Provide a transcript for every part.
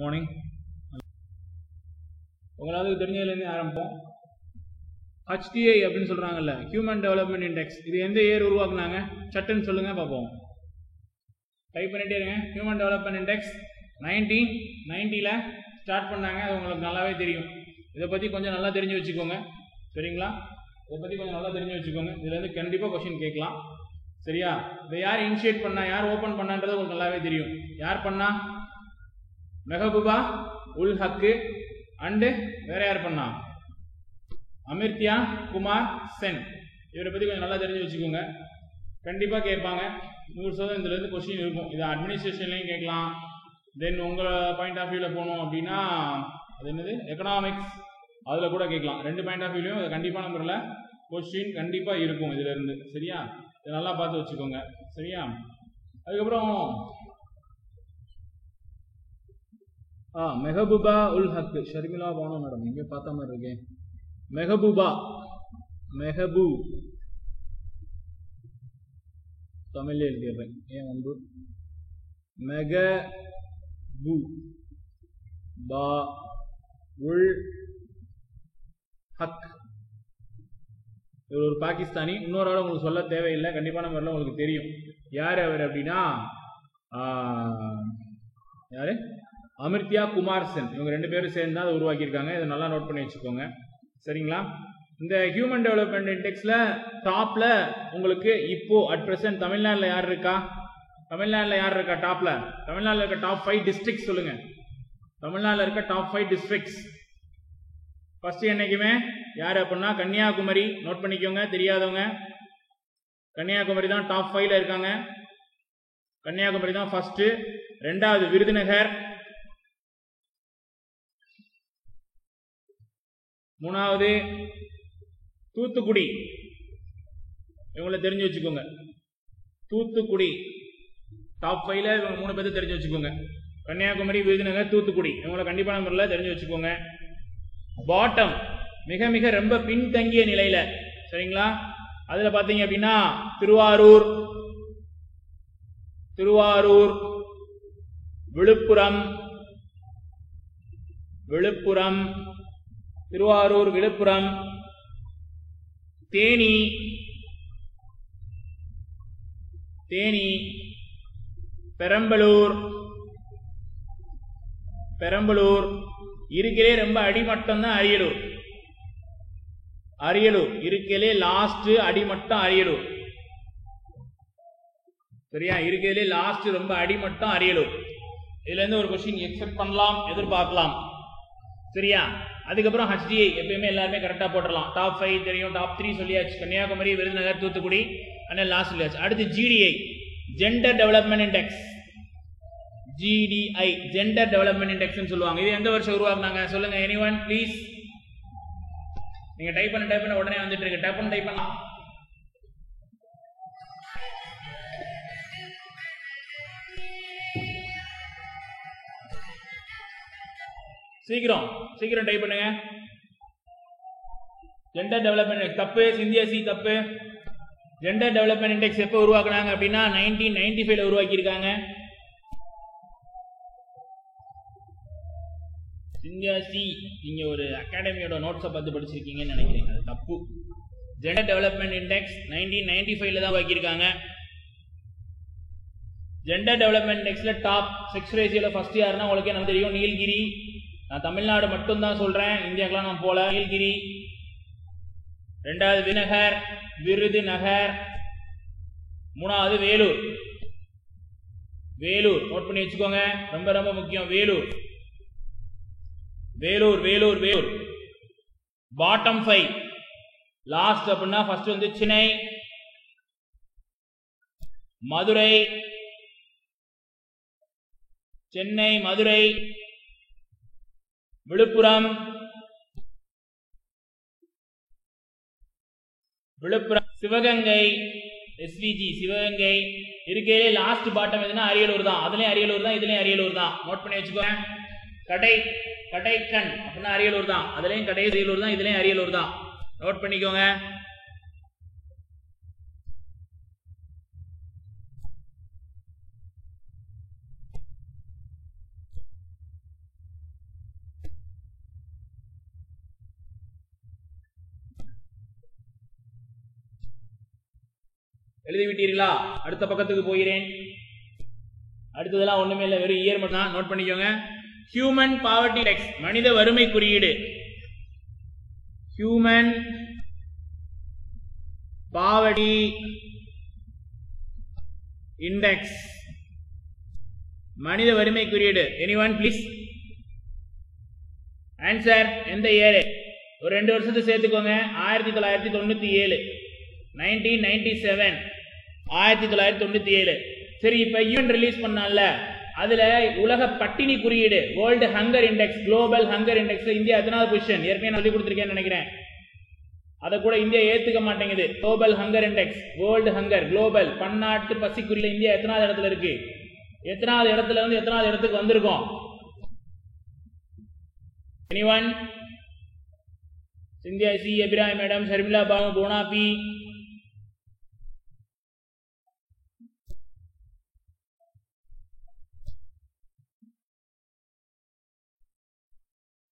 Morning. உங்களுக்கு தெரிஞ்சதுலேருந்து ஆரம்பிப்போம். HDI அப்படின்னு சொல்கிறாங்கல்ல, ஹியூமன் டெவலப்மெண்ட் இண்டெக்ஸ். இது எந்த இயர் உருவாக்குனாங்க? சட்டுன்னு சொல்லுங்கள் பார்ப்போம். டைப் பண்ணிட்டே இருங்க. ஹியூமன் டெவலப்மெண்ட் இண்டெக்ஸ் 1990 ஸ்டார்ட் பண்ணாங்க. அது உங்களுக்கு நல்லாவே தெரியும். இதை பற்றி கொஞ்சம் நல்லா தெரிஞ்சு வச்சுக்கோங்க. சரிங்களா? இதை பற்றி கொஞ்சம் நல்லா தெரிஞ்சு வச்சுக்கோங்க. இதுலேருந்து கண்டிப்பாக கொஸ்டின் கேட்கலாம். சரியா? இதை யார் இனிஷியேட் பண்ணா, யார் ஓப்பன் பண்ணான்றது உங்களுக்கு நல்லாவே தெரியும். யார் பண்ணா? மெஹபூபா உல் ஹக்கு அண்டு வேற யார் பண்ணா? அமிர்த்யா குமார் சென். இவரை பற்றி கொஞ்சம் நல்லா தெரிஞ்சு வச்சுக்கோங்க. கண்டிப்பாக கேட்பாங்க. 100% இதுலேருந்து கொஸ்டின் இருக்கும். இது அட்மினிஸ்ட்ரேஷன்லையும் கேட்கலாம். தென் உங்கள் பாயிண்ட் ஆஃப் வியூவில் போகணும் அப்படின்னா அது என்னது, எக்கனாமிக்ஸ், அதில் கூட கேட்கலாம். 2 பாயிண்ட் ஆஃப் வியூலையும் அது கண்டிப்பான முறையில் கொஸ்டின் கண்டிப்பாக இருக்கும் இதிலேருந்து. சரியா? இதை நல்லா பார்த்து வச்சுக்கோங்க. சரியா? அதுக்கப்புறம் மெஹபூபா உல் ஹக், ஷர்மிளா பானு மேடம் இங்கே பார்த்த மாதிரி இருக்கேன். மெஹபூபா, மெஹபூ தமிழ்ல எழுதிடுறேன். ஏன் வந்து மெகபூ பா உல் ஹக். இவர் ஒரு பாகிஸ்தானி. இன்னொரு ஆள் உங்களுக்கு சொல்ல தேவையில்லை, கண்டிப்பான முறையில் உங்களுக்கு தெரியும் யார் அவர் அப்படின்னா யாரு? அமிர்த்யா குமார் சென். இவங்க 2 பேரும் சேர்ந்து தான் அதை உருவாக்கியிருக்காங்க. இதை நல்லா நோட் பண்ணி வச்சுக்கோங்க. சரிங்களா? இந்த ஹியூமன் டெவலப்மெண்ட் இண்டெக்ஸில் டாப்பில் உங்களுக்கு இப்போ அட் ப்ரெசென்ட் தமிழ்நாட்டில் யார் இருக்கா? தமிழ்நாட்டில் யார் இருக்கா டாப்பில்? தமிழ்நாட்டில் இருக்க டாப் 5 டிஸ்ட்ரிக்ட்ஸ் சொல்லுங்கள். தமிழ்நாட்டில் இருக்க டாப் 5 டிஸ்ட்ரிக்ட்ஸ் ஃபர்ஸ்ட் என்னைக்குமே யார் அப்படின்னா கன்னியாகுமரி. நோட் பண்ணிக்கோங்க தெரியாதவங்க. கன்னியாகுமரி தான் டாப் 5ல இருக்காங்க. கன்னியாகுமரி தான் ஃபர்ஸ்ட். 2வது விருதுநகர். 3வது தூத்துக்குடி. இவங்களை தெரிஞ்சு வச்சுக்கோங்க. தூத்துக்குடி டாப் 5ல இவங்க 3 பேர் தெரிஞ்சு வச்சுக்கோங்க. கன்னியாகுமரி, விருதுநகர், தூத்துக்குடி. இவங்களை கண்டிப்பான முறையில் தெரிஞ்சு வச்சுக்கோங்க. பாட்டம் மிக மிக ரொம்ப பின்தங்கிய நிலையில. சரிங்களா? அதுல பாத்தீங்க அப்படின்னா திருவாரூர், விழுப்புரம், திருவாரூர், விழுப்புரம், தேனி, பெரம்பலூர். இருக்கிறே ரொம்ப அடிமட்டம் தான் அரியலூர். இருக்கிறே லாஸ்ட் அடிமட்டம் அரியலூர். சரியா? இருக்கிறே லாஸ்ட் ரொம்ப அடிமட்டம் அரியலூர். இதுல இருந்து ஒரு கொஸ்டின் எக்ஸ்பெக்ட் பண்ணலாம், எதிர்பார்க்கலாம். சரியா? அதுக்கப்புறம் HDI எப்பயுமே எல்லாருமே கரெக்டா போட்டுடலாம். டாப் 5 தெரியும், டாப் 3 சொல்லியாச்சு. கன்னியாகுமரி, விருதுநகர், தூத்துக்குடி, அண்ட் லாஸ்ட் சொல்லியாச்சு. அடுத்து GDI, gender development index. GDI gender development index சொல்லுவாங்க. இது எந்த வருஷம் உருவாக்குனாங்க சொல்லுங்க. Anyone please. நீங்க டைப் பண்ண உடனே வந்துட்டு இருக்கு. டைப் பண்ணலாம். சீக்கிரம் டைப் பண்ணுங்க. ஜெண்டர் டெவலப்மெண்ட் இண்டெக்ஸ் தப்பு. சிந்தியா சி தப்பு. ஜெண்டர் டெவலப்மெண்ட் இண்டெக்ஸ் எப்போ உருவாக்குனாங்க அப்படின்னா 1995ல உருவாக்கியிருக்காங்க. சிந்தியாசி நீங்க ஒரு அகாடமியோட நோட்ஸை பார்த்து படிச்சிருக்கீங்கன்னு நினைக்கிறேன். அது தப்பு. ஜெண்டர் டெவலப்மெண்ட் இண்டெக்ஸ் 1995ல தான் உருவாக்கியிருக்காங்க. ஜெண்டர் டெவலப்மெண்ட் இண்டெக்ஸ்ல டாப் செக்ஸ் ரேஷியோல ஃபர்ஸ்ட் யாருன்னா உங்களுக்கு என்ன தெரியும்? நீலகிரி. நான் தமிழ்நாடு மட்டும் தான் சொல்றேன், இந்தியாக்கெல்லாம் நான் போல. நீலகிரி. 2வது விருதுநகர். 3வது வேலூர். நோட் பண்ணி வச்சுக்கோங்க, ரொம்ப ரொம்ப முக்கியம். வேலூர். பாட்டம் 5 லாஸ்ட் அப்படின்னா ஃபர்ஸ்ட் வந்து சென்னை, மதுரை, விழுப்புரம், சிவகங்கை, SVG சிவகங்கை. இருக்கிறே லாஸ்ட் பாட்டம் எதுனா அரியலூர் தான். அதுலயும் அரியலூர் தான், இதுலயும் அரியலூர் தான். நோட் பண்ணி வச்சுக்கோங்க. கடைக்கண் அப்படின்னா அரியலூர் தான். அதுலயும் அரியலூர் தான், இதுலயும் அரியலூர் தான். நோட் பண்ணிக்கோங்க. எழுதி விட்டீர்களா? அடுத்த பக்கத்துக்கு போகிறேன். அடுத்ததெல்லாம் ஒண்ணுமே இல்லை, வெறும் இயர் மட்டும் தான். நோட் பண்ணிக்கோங்க. ஹியூமன் பாவர்ட்டி இண்டெக்ஸ், மனித வறுமை குறியீடு. ஹியூமன் பாவர்ட்டி இண்டெக்ஸ், மனித வறுமை குறியீடு. Anyone please answer. எந்த இயர்? ஒரு 2 வருஷத்தை சேர்த்துக்கோங்க. 1997, 1997, 1997. சரி, இப்ப யூஎன் ரிலீஸ் பண்ணால, அதுல உலக பட்டினி குறியீடு, world hunger index, global hunger இண்டெக்ஸ்ல இந்தியா எத்தனாவது பொசிஷன்? ஏற்கனவே நான் சொல்லி கொடுத்திருக்கேன்னு நினைக்கிறேன். அதை கூட இந்தியா ஏத்துக்க மாட்டேங்குது. Global hunger index, world hunger, global பன்னாட்டு பசி குறியீடு இந்தியா எத்தனாவது இடத்துல இருக்கு? எத்தனாவது இடத்துல இருந்து எத்தனாவது இடத்துக்கு வந்திருக்கோம்? Anyone? Cynthia C, Abhiram Madam, Sharmila Babu, Bona P.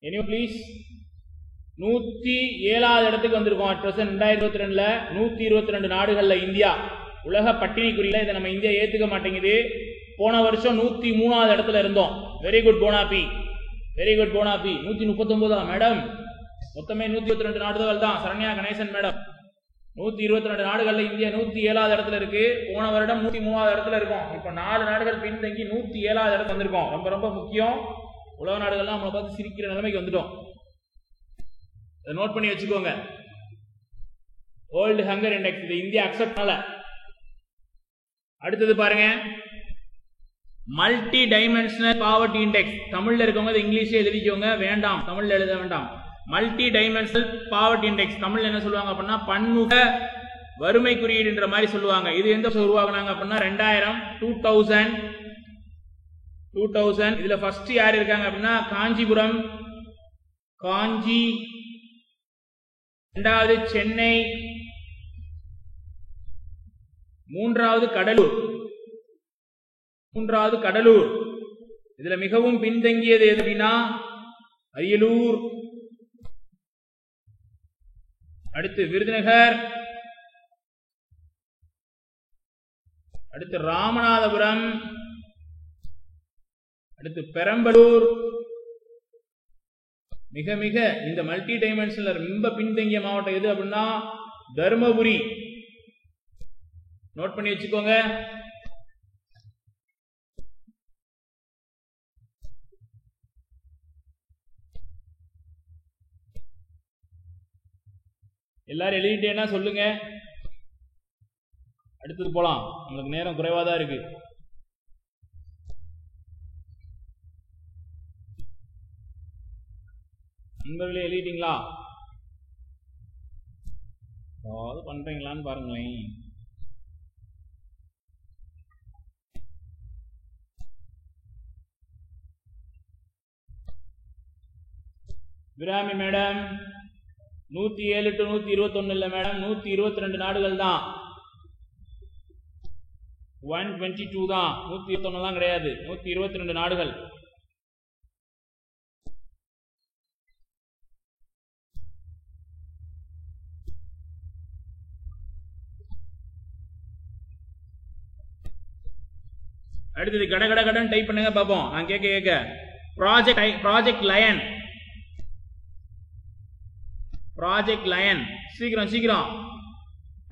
Anyone please? 107வது இடத்துக்கு வந்திருக்கோம். அட் பிரசன்ட் 2022ல 122 நாடுகள்ல இந்தியா உலக பட்டினி குறியீடுல. இதை நம்ம இந்தியா ஏத்துக்க மாட்டேங்குது. போன வருஷம் 103வது இடத்துல இருந்தோம். வெரி குட் போனாபி, வெரி குட் போனாபி. 139 மேடம், மொத்தமே 122 நாடுகள் தான். சரண்யா கணேசன் மேடம், 122 நாடுகள்ல இந்தியா 107வது இடத்துல இருக்கு. போன வருடம் 103வது இடத்துல இருக்கும். இப்ப 4 நாடுகள் பின்தங்கி 107வது இடத்துல வந்திருக்கோம். ரொம்ப ரொம்ப முக்கியம். உலக நாடுகள்லாம் நம்மளை பார்த்து சிரிக்கிற நிலைமைக்கு வந்துட்டோம். இதை நோட் பண்ணி வச்சுக்கோங்க. வேர்ல்டு ஹங்கர் இண்டெக்ஸ், இது இந்தியா அக்செப்ட் பண்ணல. அடுத்தது பாருங்க, மல்டி டைமென்ஷனல் பாவர்ட்டி இண்டெக்ஸ். தமிழ்ல இருக்கவங்க இங்கிலீஷே எழுதிக்கோங்க, வேண்டாம் தமிழ்ல எழுத வேண்டாம். மல்டி டைமென்ஷனல் பாவர்ட்டி இண்டெக்ஸ், தமிழ்ல என்ன சொல்லுவாங்க அப்படின்னா பன்முக வறுமை குறியீடுன்ற மாதிரி சொல்லுவாங்க. இது எந்த வருஷம் உருவாக்குனாங்க அப்படின்னா 2000, 2000. இதுல ஃபர்ஸ்ட் யார் இருக்காங்க அப்படின்னா காஞ்சிபுரம், காஞ்சி, இரண்டாவது சென்னை, மூன்றாவது கடலூர். இதுல மிகவும் பின்தங்கியது எது அப்படின்னா அரியலூர், அடுத்து விருதுநகர், அடுத்து ராமநாதபுரம், அடுத்து பெரம்பலூர். மிக மிக இந்த மல்டி டைமென்ஷன்ல ரொம்ப பின்தங்கிய மாவட்டம் எது அப்படின்னா தர்மபுரி. நோட் பண்ணி வச்சுக்கோங்க. எல்லாரும் எழுதிட்டேன்னா சொல்லுங்க. அடுத்தது போலாம், உங்களுக்கு நேரம் குறைவாதான் இருக்கு. நண்பர்களே எழுதிட்டீங்களா? ஏதாவது பண்றீங்களான்னு பாருங்களேன். விராமி மேடம் 107 to 121 இல்ல மேடம், 122 நாடுகள் தான். 122 தான், 121 தான் கிடையாது. 122 நாடுகள். அடுத்தது கடன் டைப் பண்ணுங்க பாப்போம். நான் கேட்க ப்ராஜெக்ட் லயன் சீக்கிரம்.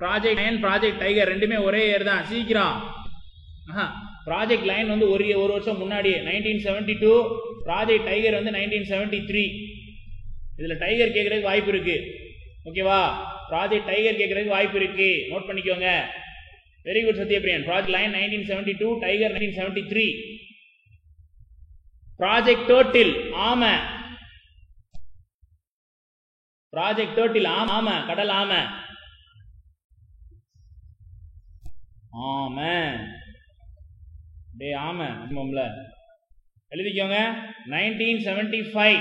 ப்ராஜெக்ட் லயன், ப்ராஜெக்ட் டைகர் ரெண்டுமே ஒரே இயர் தான். சீக்கிரம். ப்ராஜெக்ட் லயன் வந்து ஒரு வருஷம் முன்னாடி 1972, ப்ராஜெக்ட் டைகர் வந்து 1973. இதுல டைகர் கேட்கறதுக்கு வாய்ப்பு இருக்கு. ஓகேவா? ப்ராஜெக்ட் டைகர் கேட்கறதுக்கு வாய்ப்பு இருக்கு. நோட் பண்ணிக்கோங்க. Very good Sathyapriyan. Project lion 1972, tiger 1973. Project turtle ஆமை. ப்ராஜெக்ட் டர்ட்டில் ஆமை, கடல் ஆமை. டே ஆமை எழுதிக்கோங்க. 1975.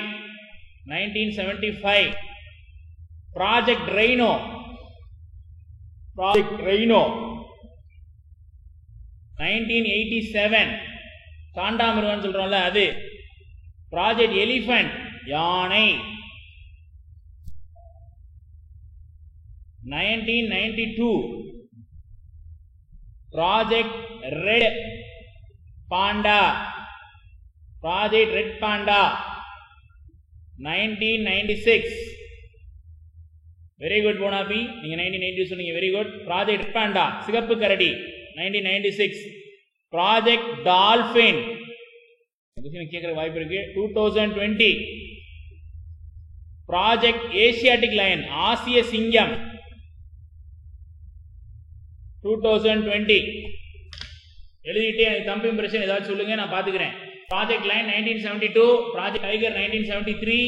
Project rhino. 1987 காண்டாமிருகம் சொல்றோம்ல அது. ப்ராஜெக்ட் எலிஃபண்ட் யானை. 1992 project red panda, project red panda 1996. Very good போனாபி, நீங்க 1990 சொன்னீங்க, very good. Project red panda சிகப்பு கரடி 1996. ப்ராஜெக்ட் டால்பின் கேட்கிற வாய்ப்பு இருக்கு 2020. ப்ராஜெக்ட் ஏசியாட்டிக் லயன் ஆசிய சிங்கம் 2020. எழுதிட்டு எனக்கு தம்பி இம்ப்ரெஷன் ஏதாவது சொல்லுங்க, நான் பாத்துக்கிறேன். Project lion 1972, project tiger 1973,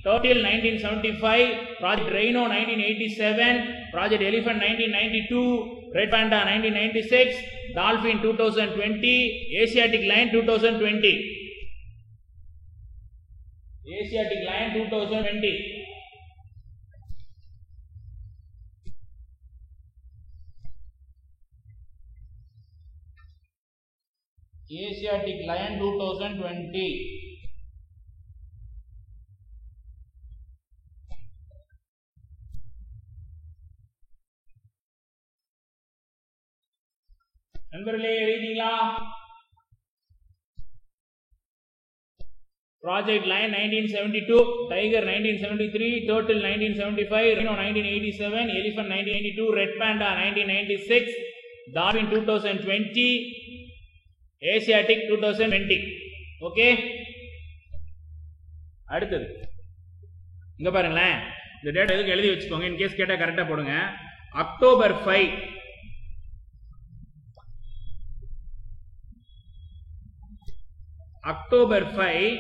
turtle 1975, project rhino 1987, project elephant 1992, red panda 1996, dolphin 2020, Asiatic lion 2020. Asiatic lion 2020. Asiatic Lion 2020. நண்பர்களே எழுதிங்களா? Project lion 1972, tiger 1973, turtle 1975, rhino 1987, elephant 1992, red panda 1996, dolphin 2020, Asiatic 2020. Okay, அடுத்தது இங்க பாருங்களேன். இந்த டேட் எதுக்கு எழுதி வச்சுக்கோங்க, இன் கேஸ் கேட்டா கரெக்டா போடுங்க. அக்டோபர் 5 அக்டோபர் 5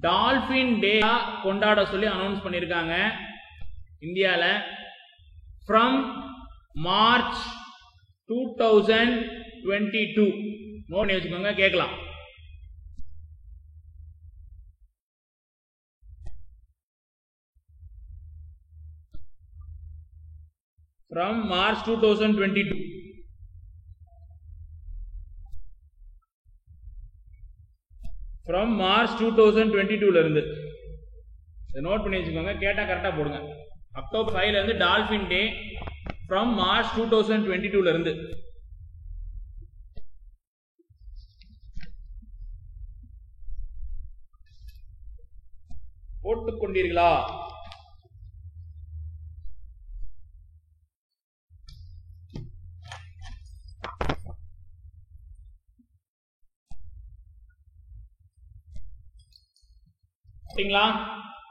டால்பின் டே கொண்டாட சொல்லி அனௌன்ஸ் பண்ணிருக்காங்க இந்தியால. ஃப்ரம் மார்ச் 2022 நோட் வச்சுக்கோங்க, கேட்கலாம். From March 2022. From March 2022 ல இருந்து நோட் பண்ணி வச்சுக்கோங்க, கேட்டா கரெக்டா போடுங்க. அக்டோபர் 5 ல இருந்து டால்பின் டே from March 2022 ல இருந்து. போட்டுக் கொண்டீர்களா?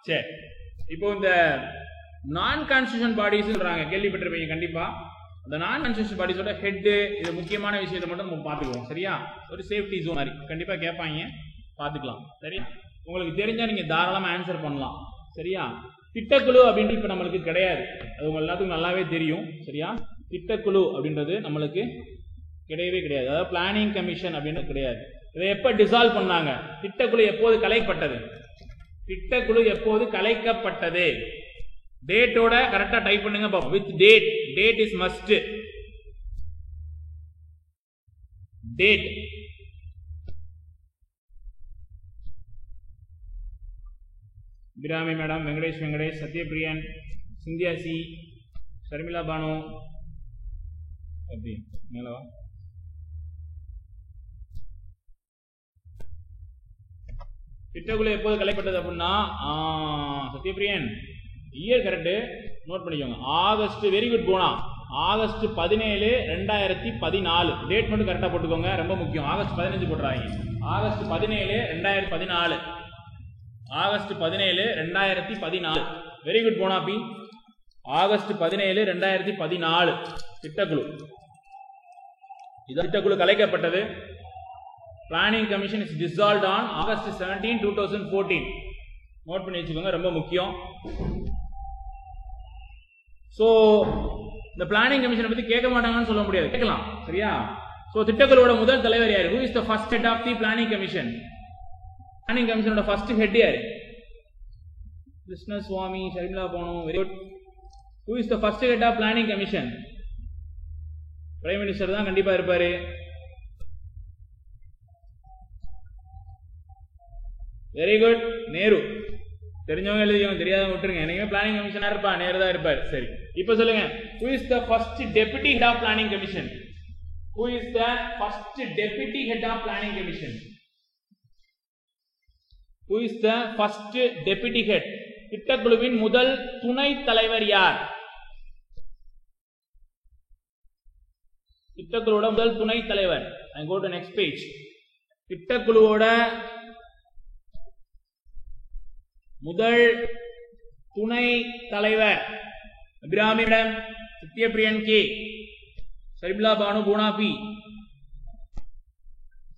சரி, இப்போ இந்த நான் கான்ஸ்டிடியூஷன் பாடிஸ் சொல்றாங்க, கேள்விப்பட்டிருப்பீங்க கண்டிப்பா. அந்த நான் கான்ஸ்டிடியூஷன் பாடிஸோட ஹெட், இது முக்கியமான விஷயத்தை மட்டும் நம்ம பார்த்துக்குவோம். சரியா? ஒரு சேஃப்டி ஜோன் மாதிரி கண்டிப்பா கேட்பாங்க, பார்த்துக்கலாம். சரியா? உங்களுக்கு தெரிஞ்சா நீங்க தாராளமா ஆன்சர் பண்ணலாம். சரியா? திட்டக்குழு அப்படின்றது இப்ப நம்மளுக்கு கிடையாது, அது உங்க எல்லாத்துக்கும் நல்லாவே தெரியும். சரியா? திட்டக்குழு அப்படின்றது நம்மளுக்கு கிடையவே கிடையாது. அதாவது பிளானிங் கமிஷன் அப்படின்றது கிடையாது. இதை எப்ப டிசால்வ் பண்ணாங்க? திட்டக்குழு எப்போது கலைக்கப்பட்டது? திட்டக்குழு எப்போது கலைக்கப்பட்டது? டேட்டோட கரெக்டா டைப் பண்ணுங்க பாப்போம். With date, date is must. Date Brahmi madam, Venkatesh Venkatesh, Sathyapriyan, Cynthia C, Sharmila Banu, அப்படி மேலவா? திட்டக்குழு எப்போது கலைப்பட்டது அப்படின்னா, சத்யபிரியன் இயர் கரெக்ட், நோட் பண்ணிக்கோங்க. ஆகஸ்ட், வெரி குட் போனா, ஆகஸ்ட் 17, 2014. டேட் மட்டும் கரெக்டா போட்டுக்கோங்க, ரொம்ப முக்கியம். ஆகஸ்ட் 15 போட்டுறாங்க. ஆகஸ்ட் 17, 2014. ஆகஸ்ட் 17, 2014. வெரி குட் போனாபி. ஆகஸ்ட் 17, 2014 திட்டக்குழு. இது திட்டக்குழு கலைக்கப்பட்டது. Planning commission is dissolved on August 17, 2014. Note பண்ணி வச்சுக்கோங்க, ரொம்ப முக்கியம். சோ இந்த பிளானிங் கமிஷனை பத்தி கேட்க மாட்டாங்கன்னு சொல்ல முடியாது, கேட்கலாம். சரியா? சோ திட்டக்குழுவோட முதல் தலைவர் யாரு? Who is the first head of the planning commission? Planning கமிஷனோட ஃபர்ஸ்ட் ஹெட் யாரு? Krishna Swami, Sharmila Banu, very good. Who is the first head of planning commission? Prime minister தான் கண்டிப்பா இருப்பாரு. Very good. நேரு. தெரிஞ்சவங்க எழுதியவங்க, தெரியாதவங்க விட்டுருங்க. என்னைக்குமே பிளானிங் கமிஷனா இருப்பா, நேரு தான் இருப்பார். சரி, இப்ப சொல்லுங்க. Who is the first deputy head of planning commission? Who is the first deputy head of planning commission? Who is the first deputy head? திட்டக்குழுவின் முதல் துணை தலைவர் யார்? திட்டக்குழுவோட முதல் துணை தலைவர். I go to next page. திட்டக்குழுவோட முதல் துணை தலைவர் அபிராமிடம் சத்யபிரியன் கே, சரிபிலா பானு பூனா பி.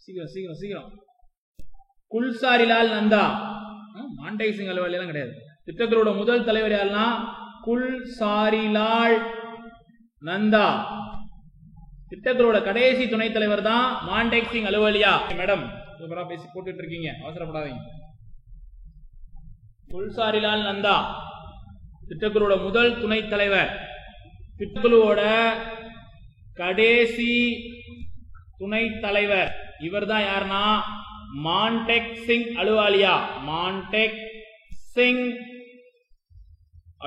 சீக்கிரம் சீக்கிரம் சீக்கிரம். குல்சாரிலால் நந்தா. மாண்டை சிங் அலுவலி எல்லாம் கிடையாது. திட்டக்குழுவோட முதல் தலைவர் யாருன்னா குல்சாரிலால் நந்தா. திட்டக்குழுவோட கடைசி துணைத் தலைவர் தான் மாண்டேக் சிங் அலுவலியா. மேடம் சூப்பரா பேசி போட்டுட்டு இருக்கீங்க, அவசரப்படாதீங்க. குல்சாரிலால் நந்தா திட்டக்குழுவோட முதல் துணைத் தலைவர். திட்டக்குழுவோட கடைசி துணைத் தலைவர் இவர் தான் யாருன்னா மாண்டேக் சிங் அலுவாலியா. மாண்டேக் சிங்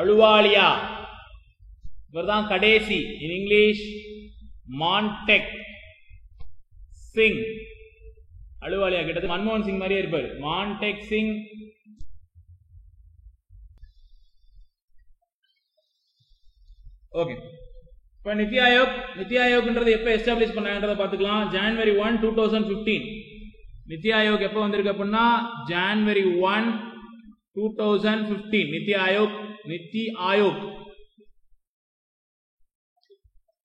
அலுவாலியா இவர் தான் கடைசி. In English Montek Singh Ahluwalia. கிட்டத்தட்ட மன்மோகன் சிங் மாதிரியே இருப்பார். மாண்டேக் சிங் ஓகே. இப்போ நிதி ஆயோக், நிதி ஆயோக்ன்றது எப்போ எஸ்டாப்ளிஷ் பண்ணாங்கன்றத பார்த்துக்கலாம். ஜனவரி 1, 2015. நிதி ஆயோக் எப்போ வந்திருக்கு அப்படின்னா ஜனவரி 1, 2015. நிதி ஆயோக், நிதி ஆயோக்,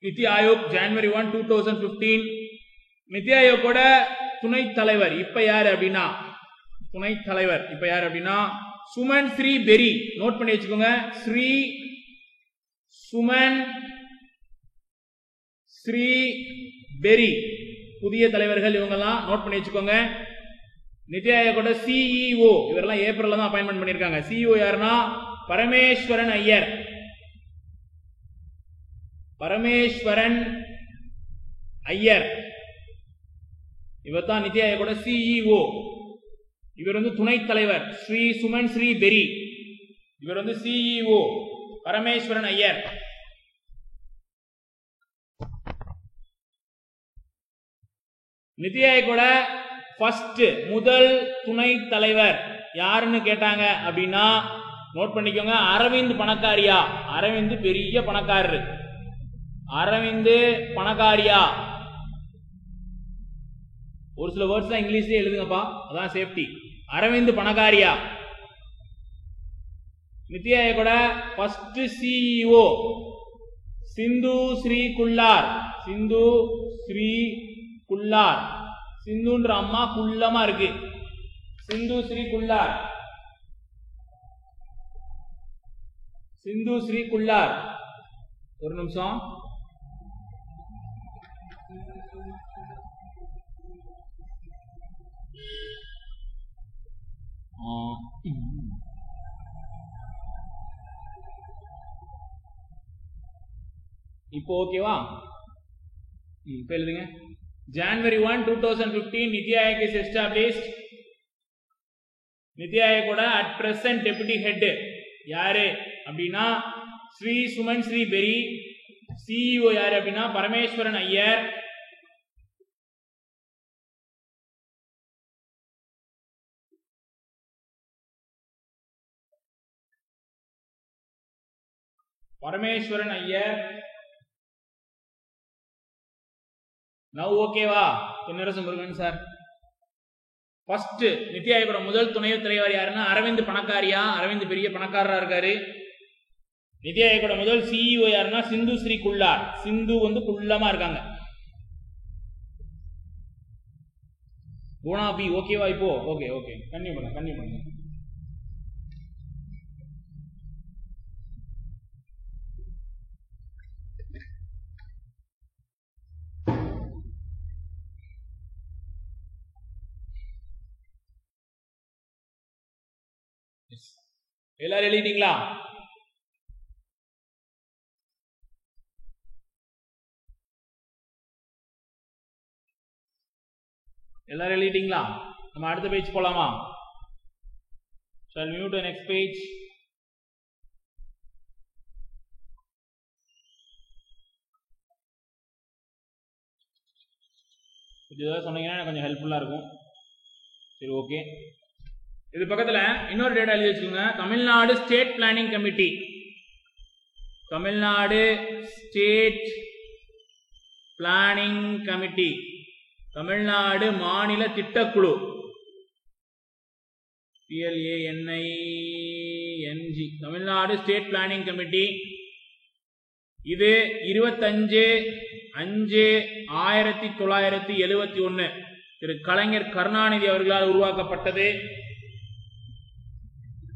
நிதி ஆயோக் ஜனவரி 1, 2015. நிதி ஆயோக்கோட துணைத் தலைவர் இப்ப யாரு அப்படின்னா, துணைத் தலைவர் இப்ப யாரு அப்படின்னா சுமன் ஸ்ரீ பெரி. நோட் பண்ணி வச்சுக்கோங்க. ஸ்ரீ சுமன் ஸ்ரீ பெரி புதிய தலைவர்கள் இவங்கெல்லாம் நோட் பண்ணி வச்சுக்கோங்க. நிதி ஆயோக்கோட சிஇஓ இவரெல்லாம் ஏப்ரல்ல தான் அப்பாயின்மெண்ட் பண்ணிருக்காங்க. சிஇஓ யாருன்னா பரமேஸ்வரன் ஐயர். பரமேஸ்வரன் ஐயர் இவர் தான் நிதி ஆயோக்கோட சிஇஓ. இவர் வந்து துணைத் தலைவர் ஸ்ரீ சுமன் ஸ்ரீ பெரி. இவர் வந்து சிஇஓ பரமேஸ்வரன் ஐயர். நிதி ஆயோக்கோட ஃபர்ஸ்ட் முதல் துணைத் தலைவர் யாருன்னு கேட்டாங்க அப்படின்னா நோட் பண்ணிக்கோங்க. அரவிந்த் பணக்காரியா. அரவிந்த் பெரிய பணக்காரரு. அரவிந்த் பணக்காரியா. ஒரு சில வேர்ட்ஸ் தான் இங்கிலீஷ்லயே எழுதுங்கப்பா, அதான் சேஃப்டி. அரவிந்த் பணக்காரியா. நிதி ஆயோக்கோட ஃபர்ஸ்ட் சிஇஓ சிந்து ஸ்ரீ குல்லார். சிந்து ஸ்ரீ குல்லார். சிந்துன்ற அம்மா குள்ளமா இருக்கு. சிந்து ஸ்ரீ குல்லார். சிந்து ஸ்ரீ குல்லார். ஒரு நிமிஷம். இப்போ ஓகேவா? இப்ப எழுதுங்க. January 1, 2015 நிதி ஆயோக் is established. நிதி ஆயோக்கோட at present deputy head யாரு அப்படின்னா ஸ்ரீ சுமன் ஸ்ரீ பெரி. சிஇஓ யாரு அப்படின்னா பரமேஸ்வரன் ஐயர். பரமேஸ்வரன் ஐயர். நவ் ஓகேவா? பொன்னரசு முருகன் சார். ஃபர்ஸ்ட் நிதி ஆயோக்கோட முதல் துணை தலைவர் யாருன்னா அரவிந்த் பணக்காரியா. அரவிந்த் பெரிய பணக்காரரா இருக்காரு. நிதி ஆயோக்கோட முதல் சிஇஓ யாருன்னா சிந்து ஸ்ரீ குல்லார். சிந்து வந்து குள்ளமா இருக்காங்க. குணா பி ஓகேவா? இப்போ ஓகே ஓகே கன்னியூ பண்ணுங்க கன்னியூ பண்ணுங்க. எல்லாரும் எழுதிட்டீங்களா? எல்லாரும் எழுதிட்டீங்களா? நம்ம அடுத்த பேஜ் போலாமா? Shall we move to the next page? ஏதாவது சொன்னீங்கன்னா கொஞ்சம் ஹெல்ப்ஃபுல்லாக இருக்கும். சரி, ஓகே. இது பக்கத்தில் இன்னொரு டேட்டா எழுதி வச்சுக்கோங்க. Tamil Nadu state planning committee, Tamil Nadu state planning committee, Tamil Nadu மாநில திட்டக்குழு, PLANING, Tamil Nadu state planning committee. இது 25/5/1971 திரு கலைஞர் கருணாநிதி அவர்களால் உருவாக்கப்பட்டது.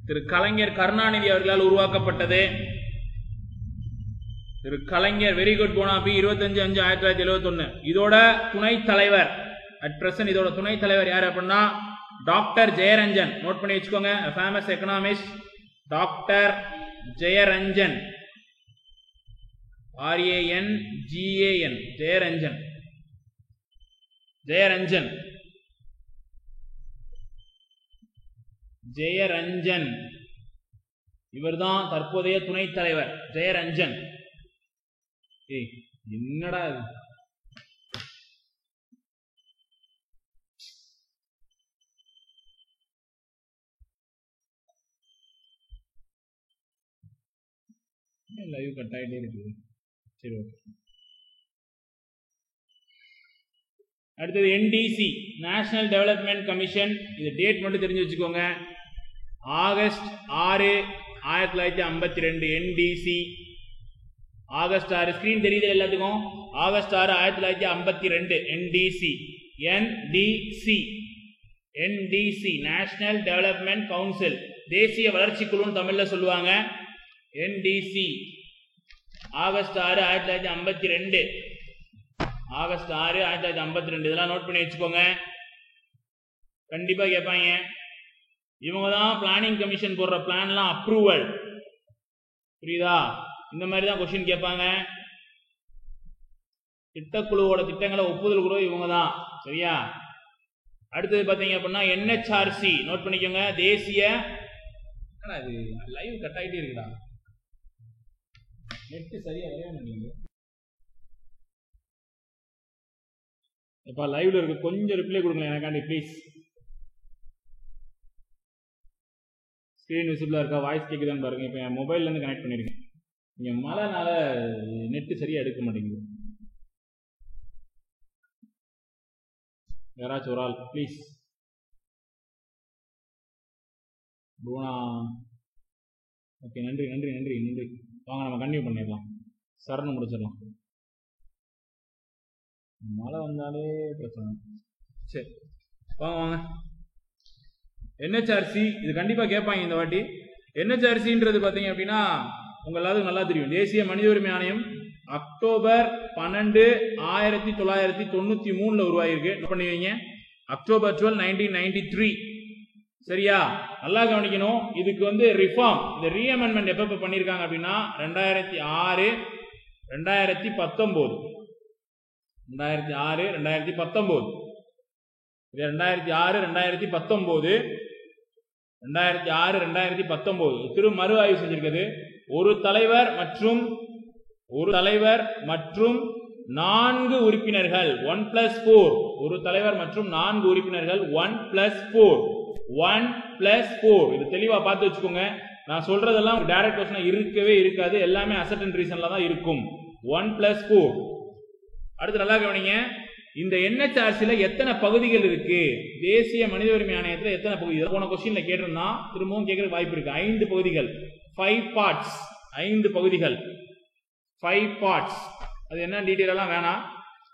திரு கலைஞர் கருணாநிதி அவர்களால் உருவாக்கப்பட்டது. திரு கலைஞர், வெரி குட் போனாபி, 25/5/1971. இதோட துணைத் தலைவர் அட் பிரசன்ட், இதோட துணைத் தலைவர் யார் அப்படின்னா டாக்டர் ஜெயரஞ்சன். நோட் பண்ணி வச்சுக்கோங்க, famous economist doctor Jayaranjan, RANGAN, Jayaranjan. Jayaranjan Jayaranjan இவர்தான் தற்போதைய துணைத் தலைவர் ஜெயரஞ்சன். என்னடா லைவ் கட் ஆகிட்டே இருக்குது. சரி, ஓகே. அடுத்தது NDC, நேஷனல் டெவலப்மெண்ட் கமிஷன். இது டேட் மட்டும் தெரிஞ்சு வச்சுக்கோங்க. ஆகஸ்ட் 6, 1952. NDC ஆகஸ்ட் 6, ஸ்கிரீன் தெரியுது எல்லாத்துக்கும். August 6, 1952. NDC national development council, தேசிய வளர்ச்சி குழுன்னு தமிழ்ல சொல்லுவாங்க. NDC August 6, 1952. ஆகஸ்ட் 6, 1952. இதெல்லாம் நோட் பண்ணி வச்சுக்கோங்க, கண்டிப்பா கேட்பாங்க. இவங்க தான் பிளானிங் கமிஷன் போடுற பிளான்லாம் அப்ரூவல், புரியுதா? இந்த மாதிரி தான் கொஸ்டின் கேட்பாங்க. திட்டக்குழுவோட திட்டங்களை ஒப்புதல் குழு இவங்க தான், சரியா? அடுத்தது பார்த்தீங்க அப்படின்னா NHRC, நோட் பண்ணிக்கோங்க, தேசிய. இது லைவ் கட் ஆகிட்டே இருக்குடா, நெட் சரியா வரைய மாட்டேங்குது. இப்ப லைவ்ல இருக்கு, கொஞ்சம் ரிப்ளை கொடுங்க எனக்காண்டி ப்ளீஸ். ஸ்கிரீன் விசிபிளா இருக்கா, வாய்ஸ் கேக்குதான்னு பாருங்க. இப்ப என் மொபைல்ல இருந்து கனெக்ட் பண்ணிருக்கேன். இங்க மழைனால நெட் சரியா எடுக்க மாட்டேங்குது. யாராச்சும் ஒரு ஆள் ப்ளீஸ். பூனா, ஓகே, நன்றி நன்றி நன்றி நன்றி. வாங்க நம்ம கண்டினியூ பண்ணிடலாம், சரன்னு முடிச்சிடலாம். மழை வந்தாலே பிரச்சனை. சரி, வாங்க வாங்க. NHRC இது கண்டிப்பா கேட்பாங்க இந்த வாட்டி. NHRCன்றது பார்த்தீங்க அப்படின்னா உங்க எல்லாத்துக்கும் நல்லா தெரியும். தேசிய மனித உரிமை ஆணையம் அக்டோபர் 12, 1993 உருவாயிருக்கு. பண்ணுவீங்க அக்டோபர் 12, 1993. சரியா? நல்லா கவனிக்கணும். இதுக்கு வந்து ரிஃபார்ம், இந்த ரீஅமெண்ட்மெண்ட் எப்ப பண்ணிருக்காங்க அப்படின்னா 2006, 2019. 2006, 2019. 2006, 2019. 2006, 2019 திரு மறு ஆய்வு செஞ்சிருக்கிறது. ஒரு தலைவர் மற்றும் 4 உறுப்பினர்கள் 1+4. ஒரு தலைவர் மற்றும் 4 உறுப்பினர்கள் 1+4. இது தெளிவா பார்த்து வச்சுக்கோங்க. நான் சொல்றதெல்லாம் டைரக்ட் क्वेश्चन இருக்கவே இருக்காது, எல்லாமே அசெட் அண்ட் ரீசன்ல தான் இருக்கும். 1+4. அடுத்து நல்லா கவனிங்க, இந்த NHRCல எத்தனை பகுதிகள் இருக்கு? தேசிய மனித உரிமை ஆணையத்தில் எத்தனை பகுதிகள்? போன क्वेश्चनல கேட்டிருந்தா திரும்பவும் கேட்கறதுக்கு வாய்ப்பு இருக்கு. 5 பகுதிகள், 5 பார்ட்ஸ். 5 பகுதிகள், 5 பார்ட்ஸ். அது என்ன டீடைல் எல்லாம் வேணாம்.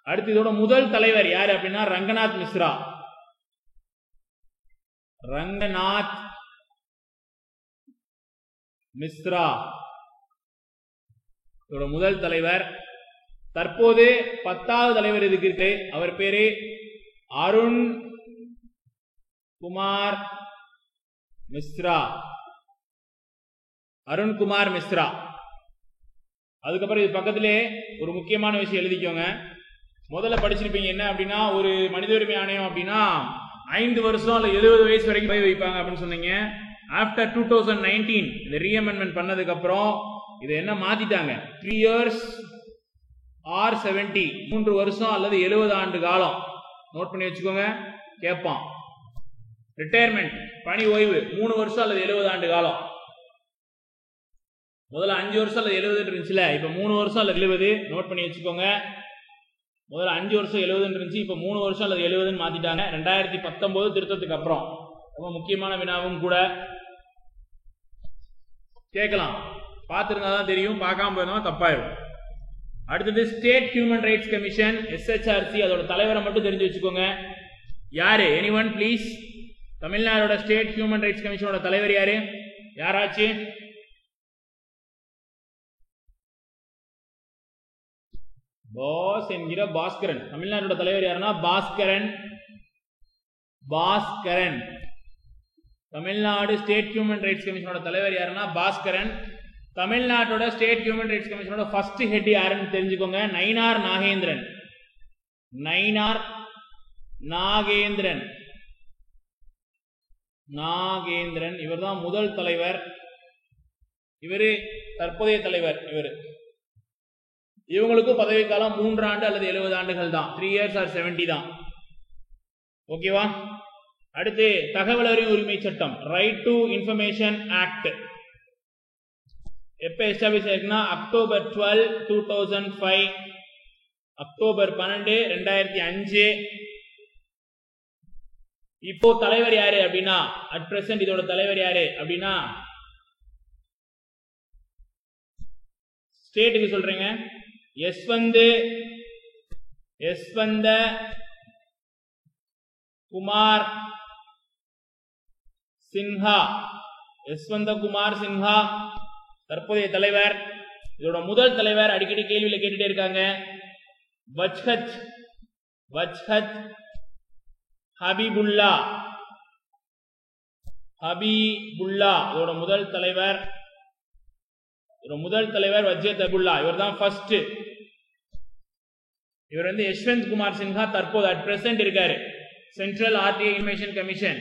அடுத்து இதோட முதல் தலைவர் யாரு அப்படின்னா ரங்கநாத் மிஸ்ரா. ரங்கநாத் மிஸ்ரா இதோட முதல் தலைவர். தற்போது 10வது தலைவர் இதுக்கு இருக்கு. அவர் பேரு அருண் குமார் மிஸ்ரா. அருண்குமார் மிஸ்ரா. அதுக்கப்புறம் இது பக்கத்திலே ஒரு முக்கியமான விஷயம் எழுதிக்கோங்க. முதல்ல படிச்சிருப்பீங்க என்ன அப்படின்னா, ஒரு மனித உரிமை ஆணையம் அப்படின்னா 5 வருஷம் அல்ல 70 வயசு வரைக்கும் போய் வைப்பாங்க அப்படின்னு சொன்னீங்க. ஆஃப்டர் 2019 இந்த ரீஅமெண்ட்மெண்ட் பண்ணதுக்கு அப்புறம் இதை என்ன மாத்திட்டாங்க, 3 years or 70, 3 வருஷம் அல்லது 70 ஆண்டு காலம். நோட் பண்ணி வச்சுக்கோங்க, கேட்பான். ரிட்டையர்மெண்ட் பணி ஓய்வு 3 வருஷம் அல்லது 70 ஆண்டு காலம். முதல்ல 5 வருஷம் அல்லது 70 இருந்துச்சுல, இப்ப 3 வருஷம் அல்லது 70. நோட் பண்ணி வச்சுக்கோங்க. முதல்ல 5 வருஷம் 70 இருந்துச்சு, இப்ப 3 வருஷம் அல்லது 70 மாத்திட்டாங்க 2019 திருத்தத்துக்கு அப்புறம். ரொம்ப முக்கியமான வினாவும் கூட, கேட்கலாம். பார்த்துருந்தா தான் தெரியும், பார்க்காம போயிருந்தா தப்பாயிடும். அடுத்தது state human rights commission SHRC, அதோட தலைவரை மட்டும் தெரிஞ்சு வச்சுக்கோங்க. யாரு? Anyone please? தமிழ்நாடோட ஸ்டேட் ஹியூமன் ரைட்ஸ் கமிஷனோட தலைவர் யாரு? யாராச்சு? பாஸ் என்கிற பாஸ்கரன். தமிழ்நாட்டோட தலைவர் யாருன்னா Baskaran. Baskaran. Tamil Nadu state human rights கமிஷனோட தலைவர் யாருன்னா பாஸ்கரன். தமிழ்நாட்டோட ஸ்டேட் ஹியூமன் ரைட்ஸ் கமிஷனோட ஃபர்ஸ்ட் ஹெட் யாருன்னு தெரிஞ்சுக்கோங்க. நயினார் நாகேந்திரன். நயினார் நாகேந்திரன். நாகேந்திரன் இவர்தான் முதல் தலைவர். இவரு தற்போதைய தலைவர். இவங்களுக்கு பதவி காலம் 3 ஆண்டு அல்லது 70 ஆண்டுகள் தான். 3 years or 70 தான். ஓகேவா? அடுத்து தகவல் அறியும் உரிமை சட்டம், ரைட் டு இன்ஃபர்மேஷன் ஆக்ட் எப்ப எஸ்டாப்ளிஷ் ஆயிருக்குன்னா அக்டோபர் 12, 2005. அக்டோபர் 12, 2005. இப்போ தலைவர் யாரு அப்படின்னா, அட் பிரசன்ட் இதோட தலைவர் யாரு அப்படின்னா, ஸ்டேட்டுக்கு சொல்றீங்க, யஸ்வந்த குமார் சின்ஹா. யஸ்வந்த குமார் சின்ஹா தற்போதைய தலைவர். இதோட முதல் தலைவர் அடிக்கடி கேள்வியில கேட்டுட்டே இருக்காங்க, வஜ்ஹத் ஹபீபுல்லா. இதோட முதல் தலைவர் வஜ்ஹத் ஹபீபுல்லா. இவர் தான் ஃபர்ஸ்ட். இவர் வந்து யஷ்வந்த் குமார் சின்ஹா தற்போது அட் பிரசன்ட் இருக்காரு சென்ட்ரல் RTI இன்ஃபர்மேஷன் கமிஷன்.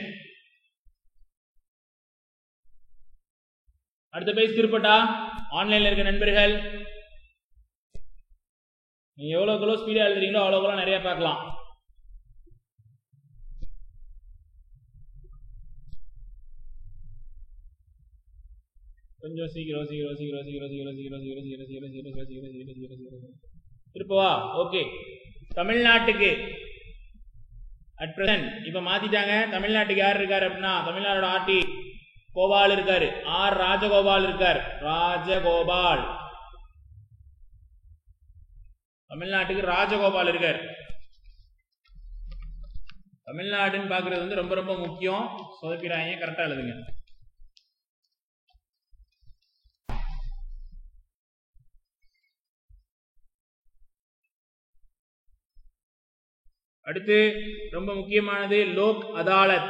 அடுத்த பேஜ் திருப்பட்டா. ஆன்லைன்ல இருக்க நண்பர்கள், நீங்க எவ்வளவு ஸ்பீடா எழுதுறீங்களோ அவ்வளவு நிறைய பார்க்கலாம். கொஞ்சம் சீக்கிரம் திருப்பவா. ஓகே, தமிழ்நாட்டுக்கு அட் பிரசன்ட் இப்ப மாத்திட்டாங்க. தமிழ்நாட்டுக்கு யார் இருக்காரு அப்படின்னா, தமிழ்நாடோட RT கோபால் இருக்காரு. ராஜகோபால் இருக்கார். தமிழ்நாட்டுக்கு ராஜகோபால் இருக்கார். தமிழ்நாடுன்னு பாக்குறது வந்து ரொம்ப ரொம்ப முக்கியம். சொதப்பிடாங்க, கரெக்டா எழுதுங்க. அடுத்து ரொம்ப முக்கியமானது லோக் அதாலத்.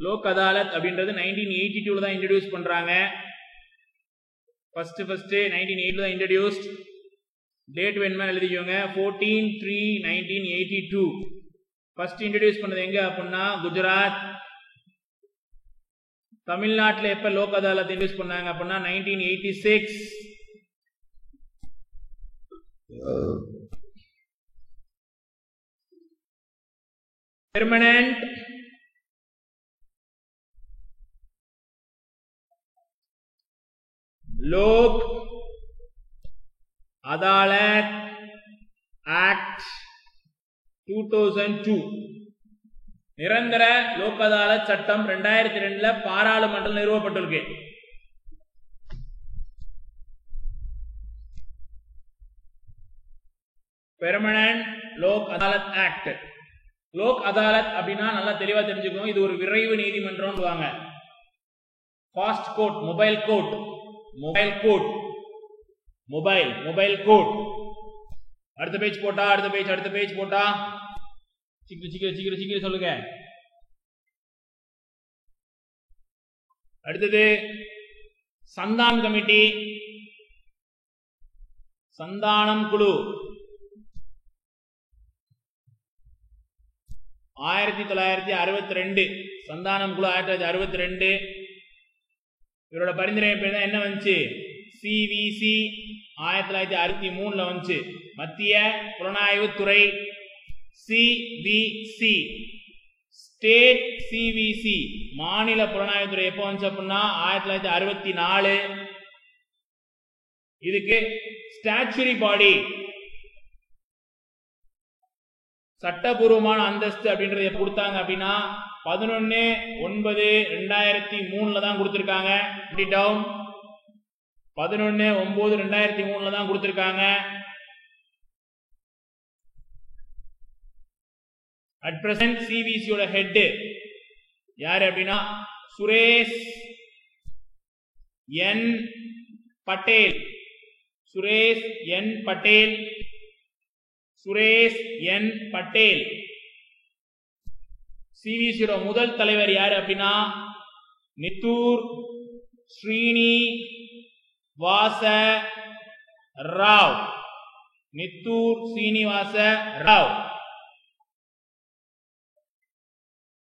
லோக் அதாலத் அப்படின்றது 1982 தான் இன்ட்ரோடியூஸ் பண்றாங்க. ஃபர்ஸ்ட் 1980 தான் இன்ட்ரோடியூஸ்ட். டேட் வேணுமா எழுதிக்கோங்க, 14/3/1982. ஃபர்ஸ்ட் இன்ட்ரோடியூஸ் பண்ணது எங்க அப்படின்னா குஜராத். தமிழ்நாட்டில் எப்ப லோக் அதாலத் இன்ட்ரோடியூஸ் பண்ணாங்க அப்படின்னா 1986. Permanent Lok Adalat act 2002. நிரந்தர லோக் அதாலத் சட்டம் 2002 பாராளுமன்றம் நிறுவப்பட்டிருக்கு. Permanent Lok Adalat act. லோக் அதாலத் அப்படின்னா நல்லா தெளிவா தெரிஞ்சுக்கணும், இது ஒரு விரைவு நீதிமன்றம் சொல்லுவாங்க. Fast court, mobile court. அடுத்த பேஜ் போட்டா சீக்கிரம் சொல்லுங்க. அடுத்தது சந்தானம் கமிட்டி, சந்தானம் குழு 1962. சந்தானம் குழு 1962. இவரோட பரிந்துரை என்ன வந்துச்சு? CVC 1963 வந்துச்சு. மத்திய புலனாய்வுத்துறை சிவிசி, ஸ்டேட் சிவிசி மாநில புலனாய்வுத்துறை எப்போ வந்துச்சு அப்படின்னா 1964. இதுக்கு ஸ்டாச்சுரி பாடி சட்டபூர்வமான அந்தஸ்து அப்படின்றது எப்ப கொடுத்தாங்க அப்படின்னா 11/9/2003 தான் கொடுத்திருக்காங்க. 11/9/2003 தான் கொடுத்திருக்காங்க. அட் பிரசன்ட் சிவிசியோட ஹெட் யாரு அப்படின்னா சுரேஷ் என் பட்டேல். சுரேஷ் என் பட்டேல். சுரேஷ் என் பட்டேல். சிவிசியோட முதல் தலைவர் யாரு அப்படின்னா நித்தூர் ஸ்ரீனிவாச ராவ். நித்தூர் ஸ்ரீனிவாச ராவ்.